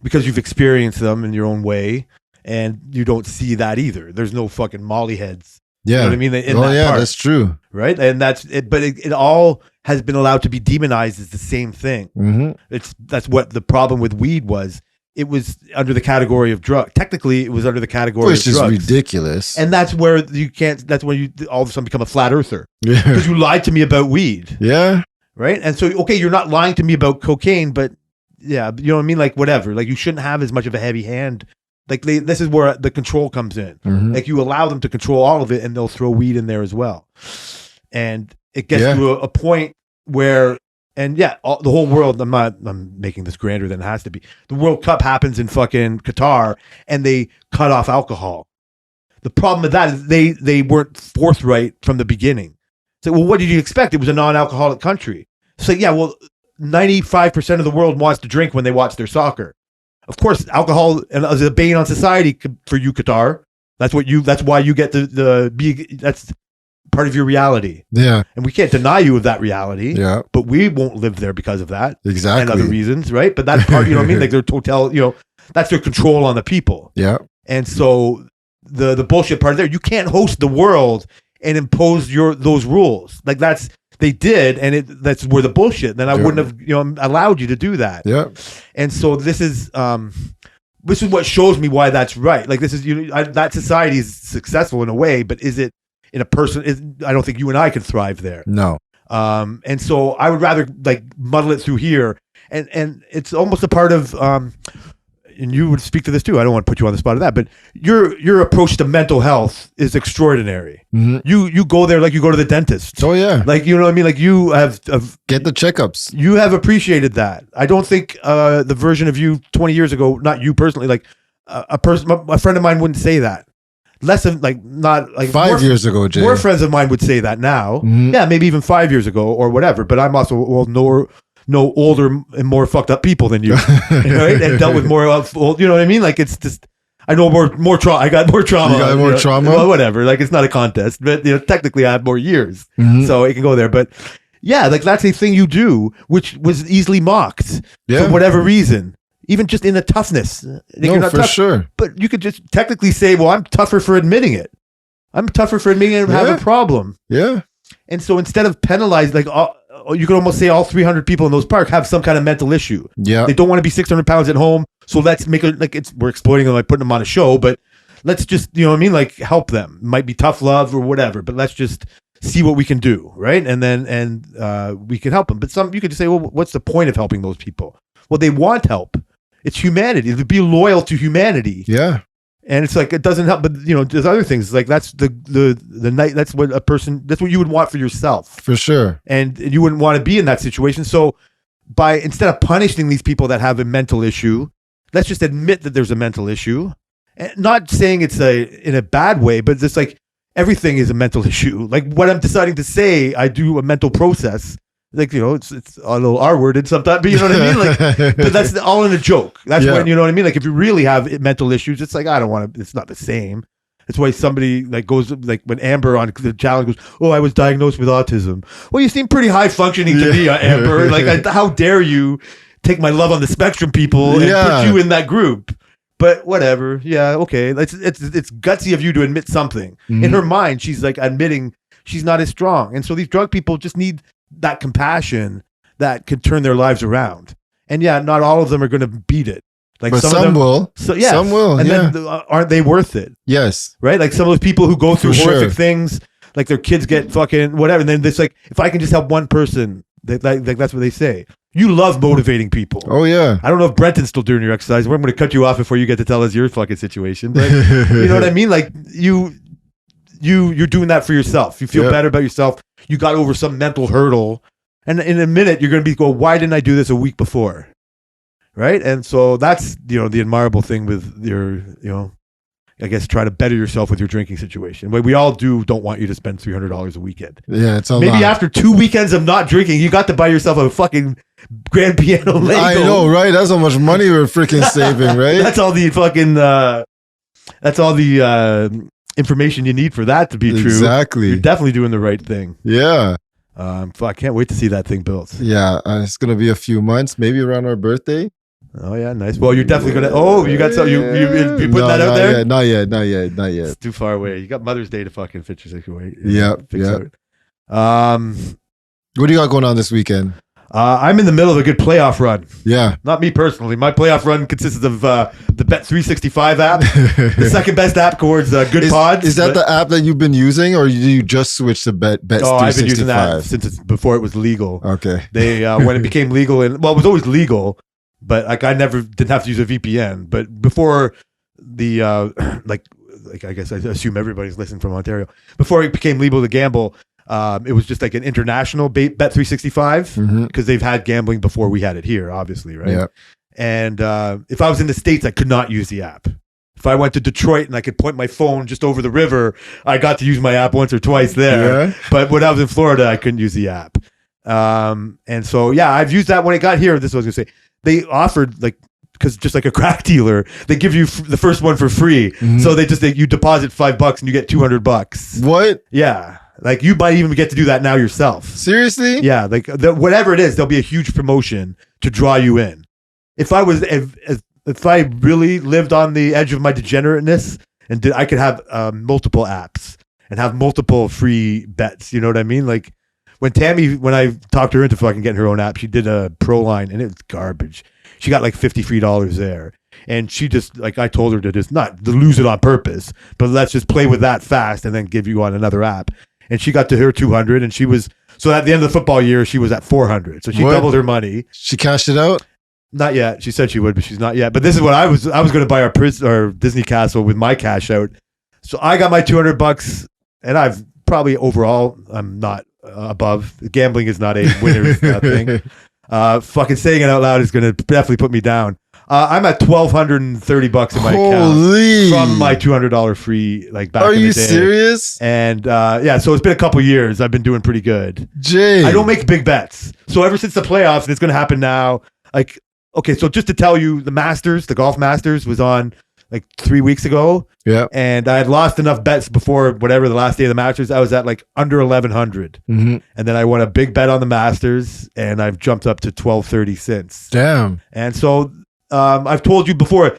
A: because you've experienced them in your own way, and you don't see that either. There's no fucking Molly heads.
B: Yeah.
A: You know what I mean? In that part,
B: that's true.
A: Right. And that's it. But it all has been allowed to be demonized as the same thing.
B: Mm-hmm.
A: That's what the problem with weed was. It was under the category of drug. Technically, it was under the category of drugs.
B: Which is ridiculous.
A: And that's where you can't, that's when you all of a sudden become a flat earther.
B: Yeah.
A: Because you lied to me about weed.
B: Yeah.
A: Right. And so, okay, you're not lying to me about cocaine, but yeah, you know what I mean? Like, whatever. Like, you shouldn't have as much of a heavy hand. Like, this is where the control comes in.
B: Mm-hmm.
A: Like, you allow them to control all of it, and they'll throw weed in there as well. And it gets to a point where, and yeah, the whole world, I'm making this grander than it has to be. The World Cup happens in fucking Qatar, and they cut off alcohol. The problem with that is they weren't forthright from the beginning. So, well, what did you expect? It was a non-alcoholic country. So, yeah, well, 95% of the world wants to drink when they watch their soccer. Of course, alcohol is a bane on society for you, Qatar. That's why you get that's part of your reality.
B: Yeah.
A: And we can't deny you of that reality.
B: Yeah.
A: But we won't live there because of that.
B: Exactly.
A: And other reasons, right? But that's part, you know what I mean? Like, their total, that's their control on the people.
B: Yeah.
A: And so the bullshit part there, you can't host the world and impose those rules. Like, they did, and that's where the bullshit. Then I wouldn't have, allowed you to do that.
B: Yeah.
A: And so this is what shows me why that's right. Like, this is that society is successful in a way, but is it in a person? I don't think you and I could thrive there.
B: No.
A: And so I would rather like muddle it through here, and it's almost a part of. And you would speak to this too. I don't want to put you on the spot of that, but your approach to mental health is extraordinary.
B: Mm-hmm.
A: You go there like you go to the dentist.
B: Oh yeah,
A: like, you know what I mean. Like, you have
B: get the checkups.
A: You have appreciated that. I don't think the version of you 20 years ago, not you personally, like a friend of mine wouldn't say that. Less of not like
B: 5 years ago, Jay.
A: More friends of mine would say that now.
B: Mm-hmm.
A: Yeah, maybe even 5 years ago or whatever. But I'm also no older and more fucked up people than you, right? And dealt with more of, you know what I mean? Like, it's just, I know more trauma. I got more trauma.
B: You got more trauma?
A: Well, whatever. Like, it's not a contest, but technically I have more years, so it can go there. But yeah, like, that's a thing you do, which was easily mocked for whatever reason, even just in the toughness.
B: No, for sure.
A: But you could just technically say, well, I'm tougher for admitting it. I'm tougher for admitting I have a problem.
B: Yeah.
A: And so instead of penalize, like, you could almost say all 300 people in those parks have some kind of mental issue.
B: Yeah.
A: They don't want to be 600 pounds at home. So let's make it like we're exploiting them, like putting them on a show, but let's just, you know what I mean? Like, help them. It might be tough love or whatever, but let's just see what we can do. Right. And then, we can help them. But you could just say, well, what's the point of helping those people? Well, they want help. It's humanity. To be loyal to humanity.
B: Yeah.
A: And it's like, it doesn't help, but there's other things like that's the night. That's what that's what you would want for yourself.
B: For sure.
A: And you wouldn't want to be in that situation. So instead of punishing these people that have a mental issue, let's just admit that there's a mental issue. And not saying it's in a bad way, but just like everything is a mental issue. Like, what I'm deciding to say, I do a mental process. Like, it's a little R-worded sometimes, but you know what I mean? Like, but that's all in a joke. That's when, you know what I mean? Like, if you really have mental issues, it's like, I don't want to, it's not the same. That's why somebody like goes, like when Amber on the challenge goes, oh, I was diagnosed with autism. Well, you seem pretty high functioning to me, Amber. Like, how dare you take my love on the spectrum people and put you in that group? But whatever. Yeah, okay. It's gutsy of you to admit something.
B: Mhm.
A: In her mind, she's like admitting she's not as strong. And so these drug people just need that compassion that could turn their lives around. And yeah, not all of them are going to beat it. Like
B: But
A: some
B: some
A: of them
B: will.
A: So yeah,
B: Some will,
A: and
B: yeah.
A: then aren't they worth it?
B: Yes.
A: Right? Like some of those people who go through
B: For
A: horrific
B: sure.
A: things, like their kids get fucking whatever, and then it's like, if I can just help one person, like that's what they say. You love motivating people.
B: Oh yeah.
A: I don't know if Brenton's still doing your exercise. We're going to cut you off before you get to tell us your fucking situation. But you know what I mean? Like you're doing that for yourself. You feel
B: Yeah.
A: better about yourself. You got over some mental hurdle, and in a minute you're going to go, why didn't I do this a week before? Right? And so that's the admirable thing with your I guess try to better yourself with your drinking situation. But we all don't want you to spend $300 a weekend.
B: Yeah, it's a
A: Maybe
B: lot.
A: after 2 weekends of not drinking, you got to buy yourself a fucking grand piano Lego.
B: I know, right? That's how much money we're freaking saving, right?
A: That's all the fucking. That's all the information you need for that to be true. You're
B: Exactly.
A: definitely doing the right thing.
B: Yeah.
A: I can't wait to see that thing built.
B: Yeah. It's gonna be a few months, maybe around our birthday.
A: Oh yeah, nice. Well, you're definitely gonna. Oh, you got some. You putting
B: No,
A: that out
B: not
A: there?
B: Yet, not yet.
A: It's too far away. You got Mother's Day to fucking fix your situation.
B: Yep,
A: Fix
B: yep.
A: out.
B: What do you got going on this weekend?
A: I'm in the middle of a good playoff run.
B: Yeah.
A: Not me personally. My playoff run consists of the Bet365 app, the second best app towards Good Pods.
B: Is that the app that you've been using, or you just switched to Bet365?
A: Oh, I've been using that since before it was legal.
B: Okay.
A: They when it became legal, and well, it was always legal, but like I never didn't have to use a VPN. But before the like I guess I assume everybody's listening from Ontario. Before it became legal to gamble, it was just like an international Bet365 because they've had gambling before we had it here, obviously, right?
B: Yeah.
A: And if I was in the States, I could not use the app. If I went to Detroit and I could point my phone just over the river, I got to use my app once or twice there.
B: Yeah.
A: But when I was in Florida, I couldn't use the app. And so, yeah, I've used that when it got here. This is what I was going to say. They offered, like, because just like a crack dealer, they give you the first one for free. So you deposit $5 and you get $200.
B: What?
A: Yeah. Like you might even get to do that now yourself.
B: Seriously?
A: Yeah. Like whatever it is, there'll be a huge promotion to draw you in. If I really lived on the edge of my degenerateness and I could have multiple apps and have multiple free bets. You know what I mean? Like when I talked her into fucking getting her own app, she did a pro line and it's garbage. She got like $50 free there. And she just, like, I told her to just not to lose it on purpose, but let's just play with that fast and then give you on another app. And she got to her 200 and so at the end of the football year, she was at 400. So she doubled her money.
B: She cashed it out?
A: Not yet. She said she would, but she's not yet. But this is what I was going to buy our Disney Castle with my cash out. So I got my $200 and I've probably overall, I'm not above. Gambling is not a winner's thing. Fucking saying it out loud is going to definitely put me down. I'm at $1,230 in my
B: Holy.
A: account from my $200 free, like back
B: Are
A: in the
B: you
A: day.
B: serious?
A: And yeah, so it's been a couple years. I've been doing pretty good.
B: Jay.
A: I don't make big bets. So ever since the playoffs, and it's going to happen now. Like, okay, so just to tell you, the Golf Masters was on like 3 weeks ago.
B: Yeah.
A: And I had lost enough bets before whatever the last day of the Masters. I was at like under 1,100. And then I won a big bet on the Masters and I've jumped up to 1,230 since.
B: Damn.
A: And so I've told you before,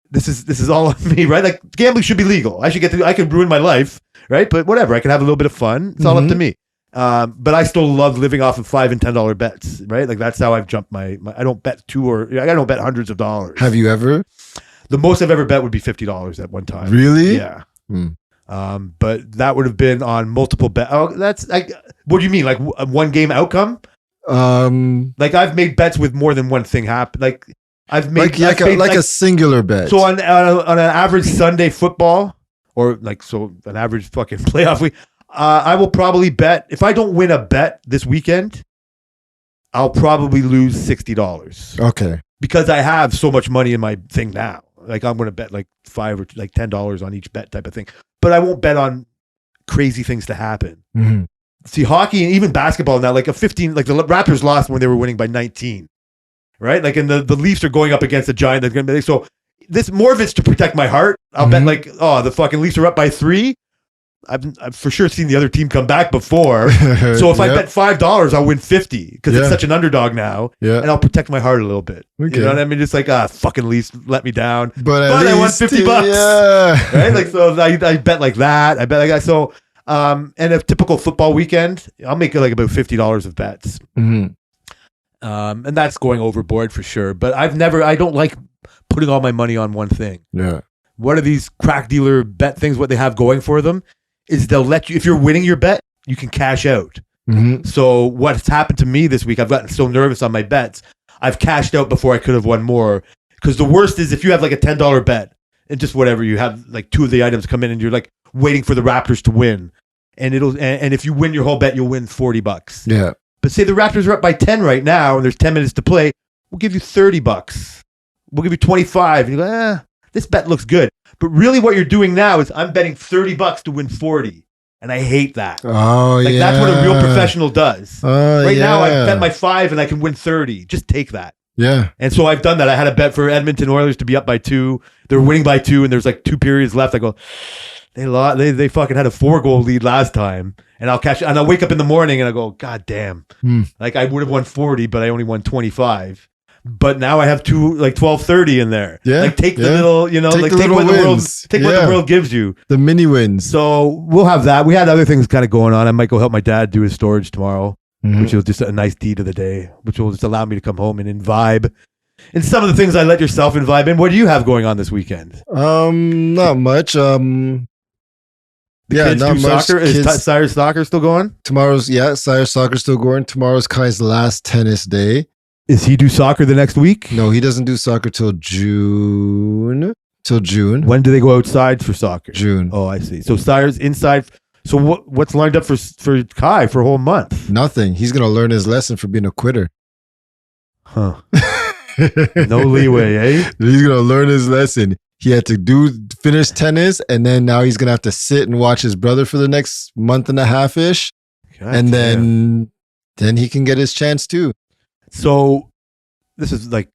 A: this is all on me, right? Like gambling should be legal. I could ruin my life, right? But whatever, I can have a little bit of fun. It's all up to me. But I still love living off of $5 and $10 bets, right? Like that's how I've jumped my I don't bet I don't bet hundreds of dollars.
B: Have you ever?
A: The most I've ever bet would be $50 at one time.
B: Really?
A: Yeah. But that would have been on multiple bets. Oh, that's like, what do you mean? Like a one game outcome? Like I've made bets with more than one thing happen. Like I've made
B: like a singular bet.
A: So on an average Sunday football, or like an average fucking playoff week, I will probably bet if I don't win a bet this weekend, I'll probably lose $60.
B: Okay.
A: Because I have so much money in my thing now. Like I'm going to bet like $5 or like $10 on each bet type of thing, but I won't bet on crazy things to happen. See, hockey and even basketball now, like a 15, like the Raptors lost when they were winning by 19. Right? Like, and the Leafs are going up against a giant that's going to be, so this more of it's to protect my heart. I'll bet like, oh, the fucking Leafs are up by 3. I've for sure seen the other team come back before. So if I bet $5, I'll win 50 because it's such an underdog now.
B: Yeah.
A: And I'll protect my heart a little bit.
B: Okay.
A: You know what I mean? It's like, fucking Leafs let me down.
B: But
A: I won $50.
B: Yeah.
A: Right? Like, so I bet like that. I bet like that. So, and a typical football weekend, I'll make like about $50 of bets.
B: Mm-hmm.
A: And that's going overboard for sure. But I don't like putting all my money on one thing.
B: Yeah.
A: What are these crack dealer bet things? What they have going for them is they'll let you, if you're winning your bet, you can cash out.
B: Mm-hmm.
A: So what's happened to me this week, I've gotten so nervous on my bets. I've cashed out before I could have won more. Because the worst is if you have like a $10 bet and just whatever, you have like two of the items come in and you're like waiting for the Raptors to win. And and if you win your whole bet, you'll win $40.
B: Yeah.
A: But say the Raptors are up by 10 right now and there's 10 minutes to play, we'll give you $30. We'll give you 25. And you go, this bet looks good. But really what you're doing now is I'm betting $30 to win 40. And I hate that.
B: Oh,
A: like, that's what a real professional does. Right
B: yeah.
A: now I bet my 5 and I can win 30. Just take that.
B: Yeah.
A: And so I've done that. I had a bet for Edmonton Oilers to be up by 2. They're winning by 2 and there's like 2 periods left. I go, they fucking had a 4-goal lead last time. And I'll wake up in the morning and I go, God damn. Like I would have won 40, but I only won 25. But now I have 12-30 in there.
B: Yeah.
A: Like take the little, take what the world gives you.
B: The mini wins.
A: So we'll have that. We had other things kind of going on. I might go help my dad do his storage tomorrow, which is just a nice deed of the day, which will just allow me to come home and vibe. And some of the things I let yourself vibe in. What do you have going on this weekend?
B: Not much.
A: Kids
B: not
A: do
B: much.
A: Soccer? Is Sire's soccer still going?
B: Sire's soccer still going. Tomorrow's Kai's last tennis day.
A: Is he do soccer the next week?
B: No, he doesn't do soccer till June.
A: When do they go outside for soccer?
B: June.
A: Oh, I see. So Sire's inside. So what's lined up for Kai for a whole month?
B: Nothing. He's gonna learn his lesson for being a quitter.
A: Huh. No leeway, eh?
B: He's gonna learn his lesson. He had to finish tennis, and then now he's gonna have to sit and watch his brother for the next month and a half ish, and then he can get his chance too.
A: So this is like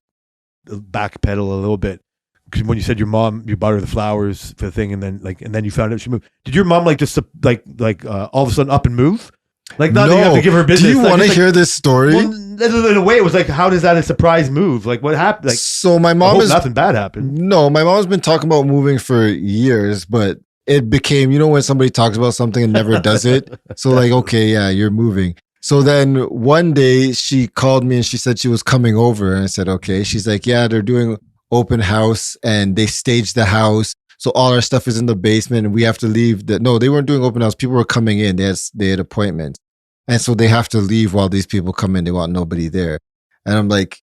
A: backpedal a little bit, because when you said you bought her the flowers for the thing, and then you found out she moved. Did your mom just all of a sudden up and move? Like not that you have to give her business.
B: Do you want to hear this story?
A: Well, in a way, it was like, how does that a surprise move? Like what happened? Like,
B: so my mom
A: nothing bad happened.
B: No, my mom's been talking about moving for years, but it became, when somebody talks about something and never does it. So like, okay, yeah, you're moving. So then one day she called me and she said she was coming over, and I said, okay. She's like, yeah, they're doing open house and they staged the house. So all our stuff is in the basement and we have to leave. No, they weren't doing open house. People were coming in. They had appointments. And so they have to leave while these people come in. They want nobody there. And I'm like,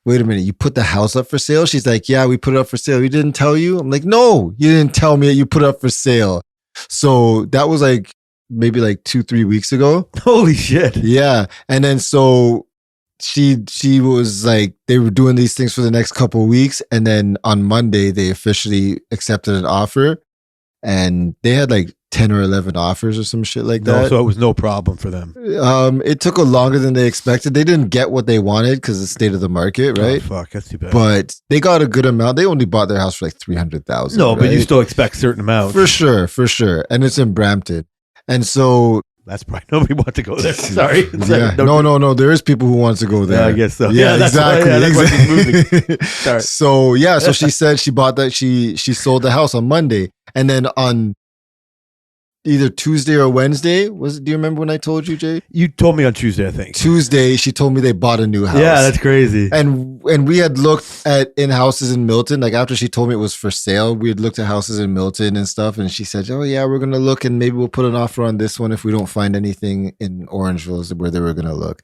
B: wait a minute. You put the house up for sale? She's like, yeah, we put it up for sale. We didn't tell you? I'm like, no, you didn't tell me that you put it up for sale. So that was like maybe like 2-3 weeks ago.
A: Holy shit.
B: Yeah. And then so she was like, they were doing these things for the next couple of weeks. And then on Monday, they officially accepted an offer. And they had like 10 or 11 offers or some shit like that.
A: So it was no problem for them.
B: It took longer than they expected. They didn't get what they wanted because of the state of the market, right?
A: Oh, fuck, that's too bad.
B: But they got a good amount. They only bought their house for like $300,000.
A: No,
B: right?
A: but you still expect certain amounts.
B: For sure. And it's in Brampton. And so
A: that's probably nobody wants to go there. Sorry.
B: Yeah. No. There is people who want to go there.
A: Yeah, I guess so.
B: Yeah, exactly.
A: That's why she's moving. Sorry.
B: So yeah, so she said she bought that. She sold the house on Monday, and then on either Tuesday or Wednesday do you remember when I told you, Jay?
A: You told me on Tuesday, I think.
B: Tuesday, she told me they bought a new house.
A: Yeah, that's crazy.
B: And we had looked in houses in Milton. Like after she told me it was for sale, we had looked at houses in Milton and stuff. And she said, oh yeah, we're going to look and maybe we'll put an offer on this one if we don't find anything in Orangeville where they were going to look.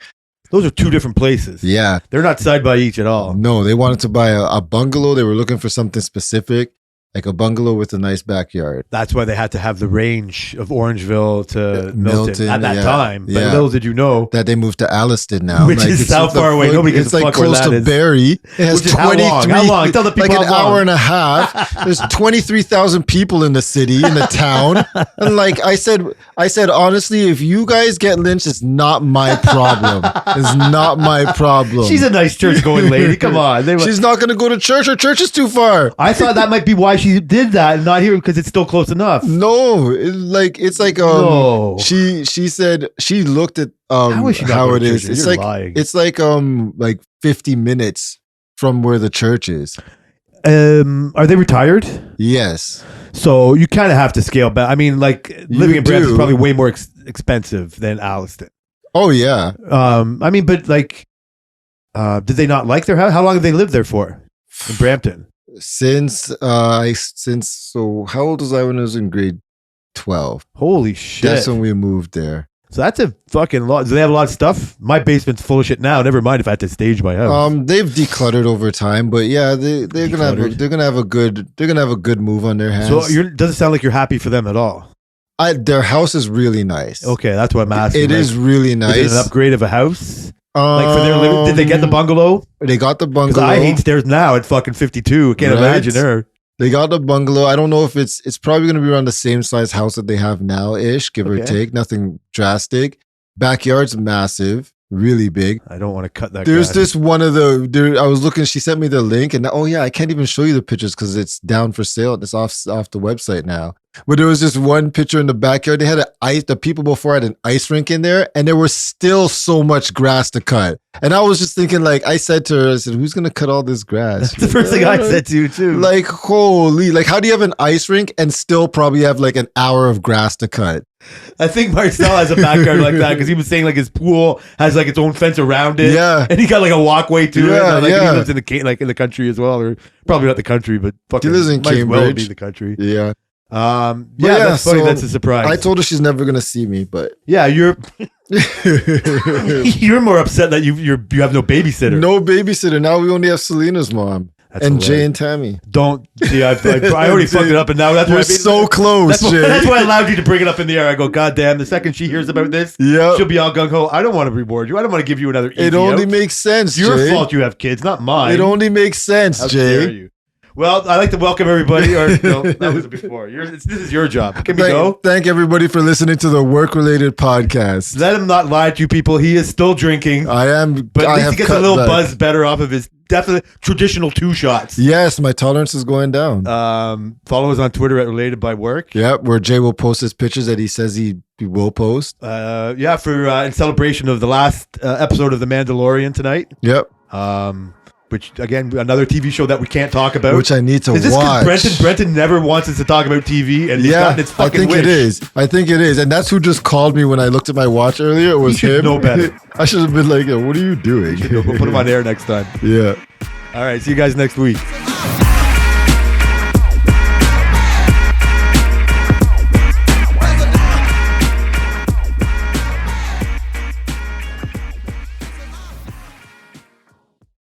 A: Those are two different places.
B: Yeah.
A: They're not side by each at all.
B: No, they wanted to buy a bungalow. They were looking for something specific. Like a bungalow with a nice backyard.
A: That's why they had to have the range of Orangeville to Milton at that time. But little did you know
B: that they moved to Alliston now.
A: Which is how far away. Nobody gets
B: It's like close to Barrie. It has 23,
A: how long? Tell the people
B: like an hour and a half. There's 23,000 people in the city, in the town. And like I said, honestly, if you guys get lynched, it's not my problem. It's not my problem.
A: She's a nice church going lady. Come on.
B: She's not going to go to church. Her church is too far.
A: I thought that might be why she did that and not here because it's still close enough.
B: No, it's like
A: No.
B: she said she looked at
A: How is she not
B: how
A: going
B: it
A: to
B: is.
A: church?
B: It's
A: You're
B: like
A: lying.
B: it's like 50 minutes from where the church is.
A: Are they retired?
B: Yes.
A: So you kind of have to scale back. I mean, like living in Brampton is
B: do.
A: probably way more expensive than Alliston.
B: Oh yeah.
A: I mean, but like, did they not like their house? How long have they lived there for in Brampton?
B: Since so how old was I when I was in grade 12?
A: Holy shit!
B: That's when we moved there.
A: So that's a fucking lot. Do they have a lot of stuff? My basement's full of shit now. Never mind if I had to stage my house.
B: They've decluttered over time, but yeah, they're gonna have a good move on their hands.
A: So doesn't sound like you're happy for them at all.
B: Their house is really nice.
A: Okay, that's what I'm asking.
B: It is really nice.
A: Is it an upgrade of a house? Like for their living? Did they get the bungalow?
B: They got the
A: 'Cause
B: bungalow.
A: I hate stairs now at fucking 52. Can't
B: Right?
A: imagine her.
B: They got the bungalow. I don't know if it's probably gonna be around the same size house that they have now ish, give or
A: Okay.
B: take. Nothing drastic. Backyard's massive, really big.
A: I don't want to cut that.
B: There's
A: grass.
B: this one of the. I was looking. She sent me the link, and oh yeah, I can't even show you the pictures because it's down for sale. It's off the website now. But there was this one picture in the backyard. They had the people before had an ice rink in there, and there was still so much grass to cut. And I was just thinking, like, I said to her, I said, "Who's gonna cut all this grass?"
A: That's the first thing I said to you too.
B: Like, holy, like, how do you have an ice rink and still probably have like an hour of grass to cut?
A: I think Marcel has a backyard like that because he was saying like his pool has like its own fence around it.
B: Yeah.
A: and he got like a walkway to
B: Yeah,
A: it. Like,
B: yeah.
A: He lives in the country as well, or probably not the country, but fucking
B: lives in
A: might as well
B: Cambridge.
A: be the country.
B: Yeah.
A: Yeah,
B: yeah,
A: that's funny.
B: so
A: That's a surprise.
B: I told her she's never gonna see me, but
A: yeah, you're you're more upset that you have no babysitter.
B: no babysitter. Now we only have Selena's mom
A: That's
B: and Jay
A: hilarious.
B: and Tammy.
A: Don't see. I already fucked it up, and now that's why
B: You're so close,
A: That's why,
B: Jay.
A: that's why I allowed you to bring it up in the air. I go, God damn! The second she hears about this,
B: Yep.
A: she'll be all gung ho. I don't want to reward you. I don't want to give you another.
B: It
A: easy
B: only
A: out.
B: makes sense,
A: It's your
B: Jay.
A: fault you have kids, not mine.
B: It only makes sense,
A: How dare
B: Jay.
A: you? Well, I'd like to welcome everybody. Or no, that was before. This is your job. Can we go?
B: Thank everybody for listening to the work-related podcast.
A: Let him not lie to you, people. He is still drinking,
B: I am,
A: but at
B: I
A: least
B: have
A: he gets a
B: cut
A: little
B: back.
A: buzz better off of his definitely traditional 2 shots.
B: Yes, my tolerance is going down.
A: Follow us on Twitter at Related by Work.
B: Yep, where Jay will post his pictures that he says he will post.
A: Yeah, for in celebration of the last episode of The Mandalorian tonight.
B: Yep,
A: Which again, another TV show that we can't talk about.
B: which I need to
A: is this
B: watch.
A: because Brenton never wants us to talk about TV, and he's gotten his
B: I
A: fucking
B: think
A: wish.
B: it is. I think it is, and that's who just called me when I looked at my watch earlier. It was
A: should
B: him.
A: know better.
B: I should have been like, "Yo, what are you doing?"
A: We'll put him on air next time.
B: Yeah.
A: All right, see you guys next week.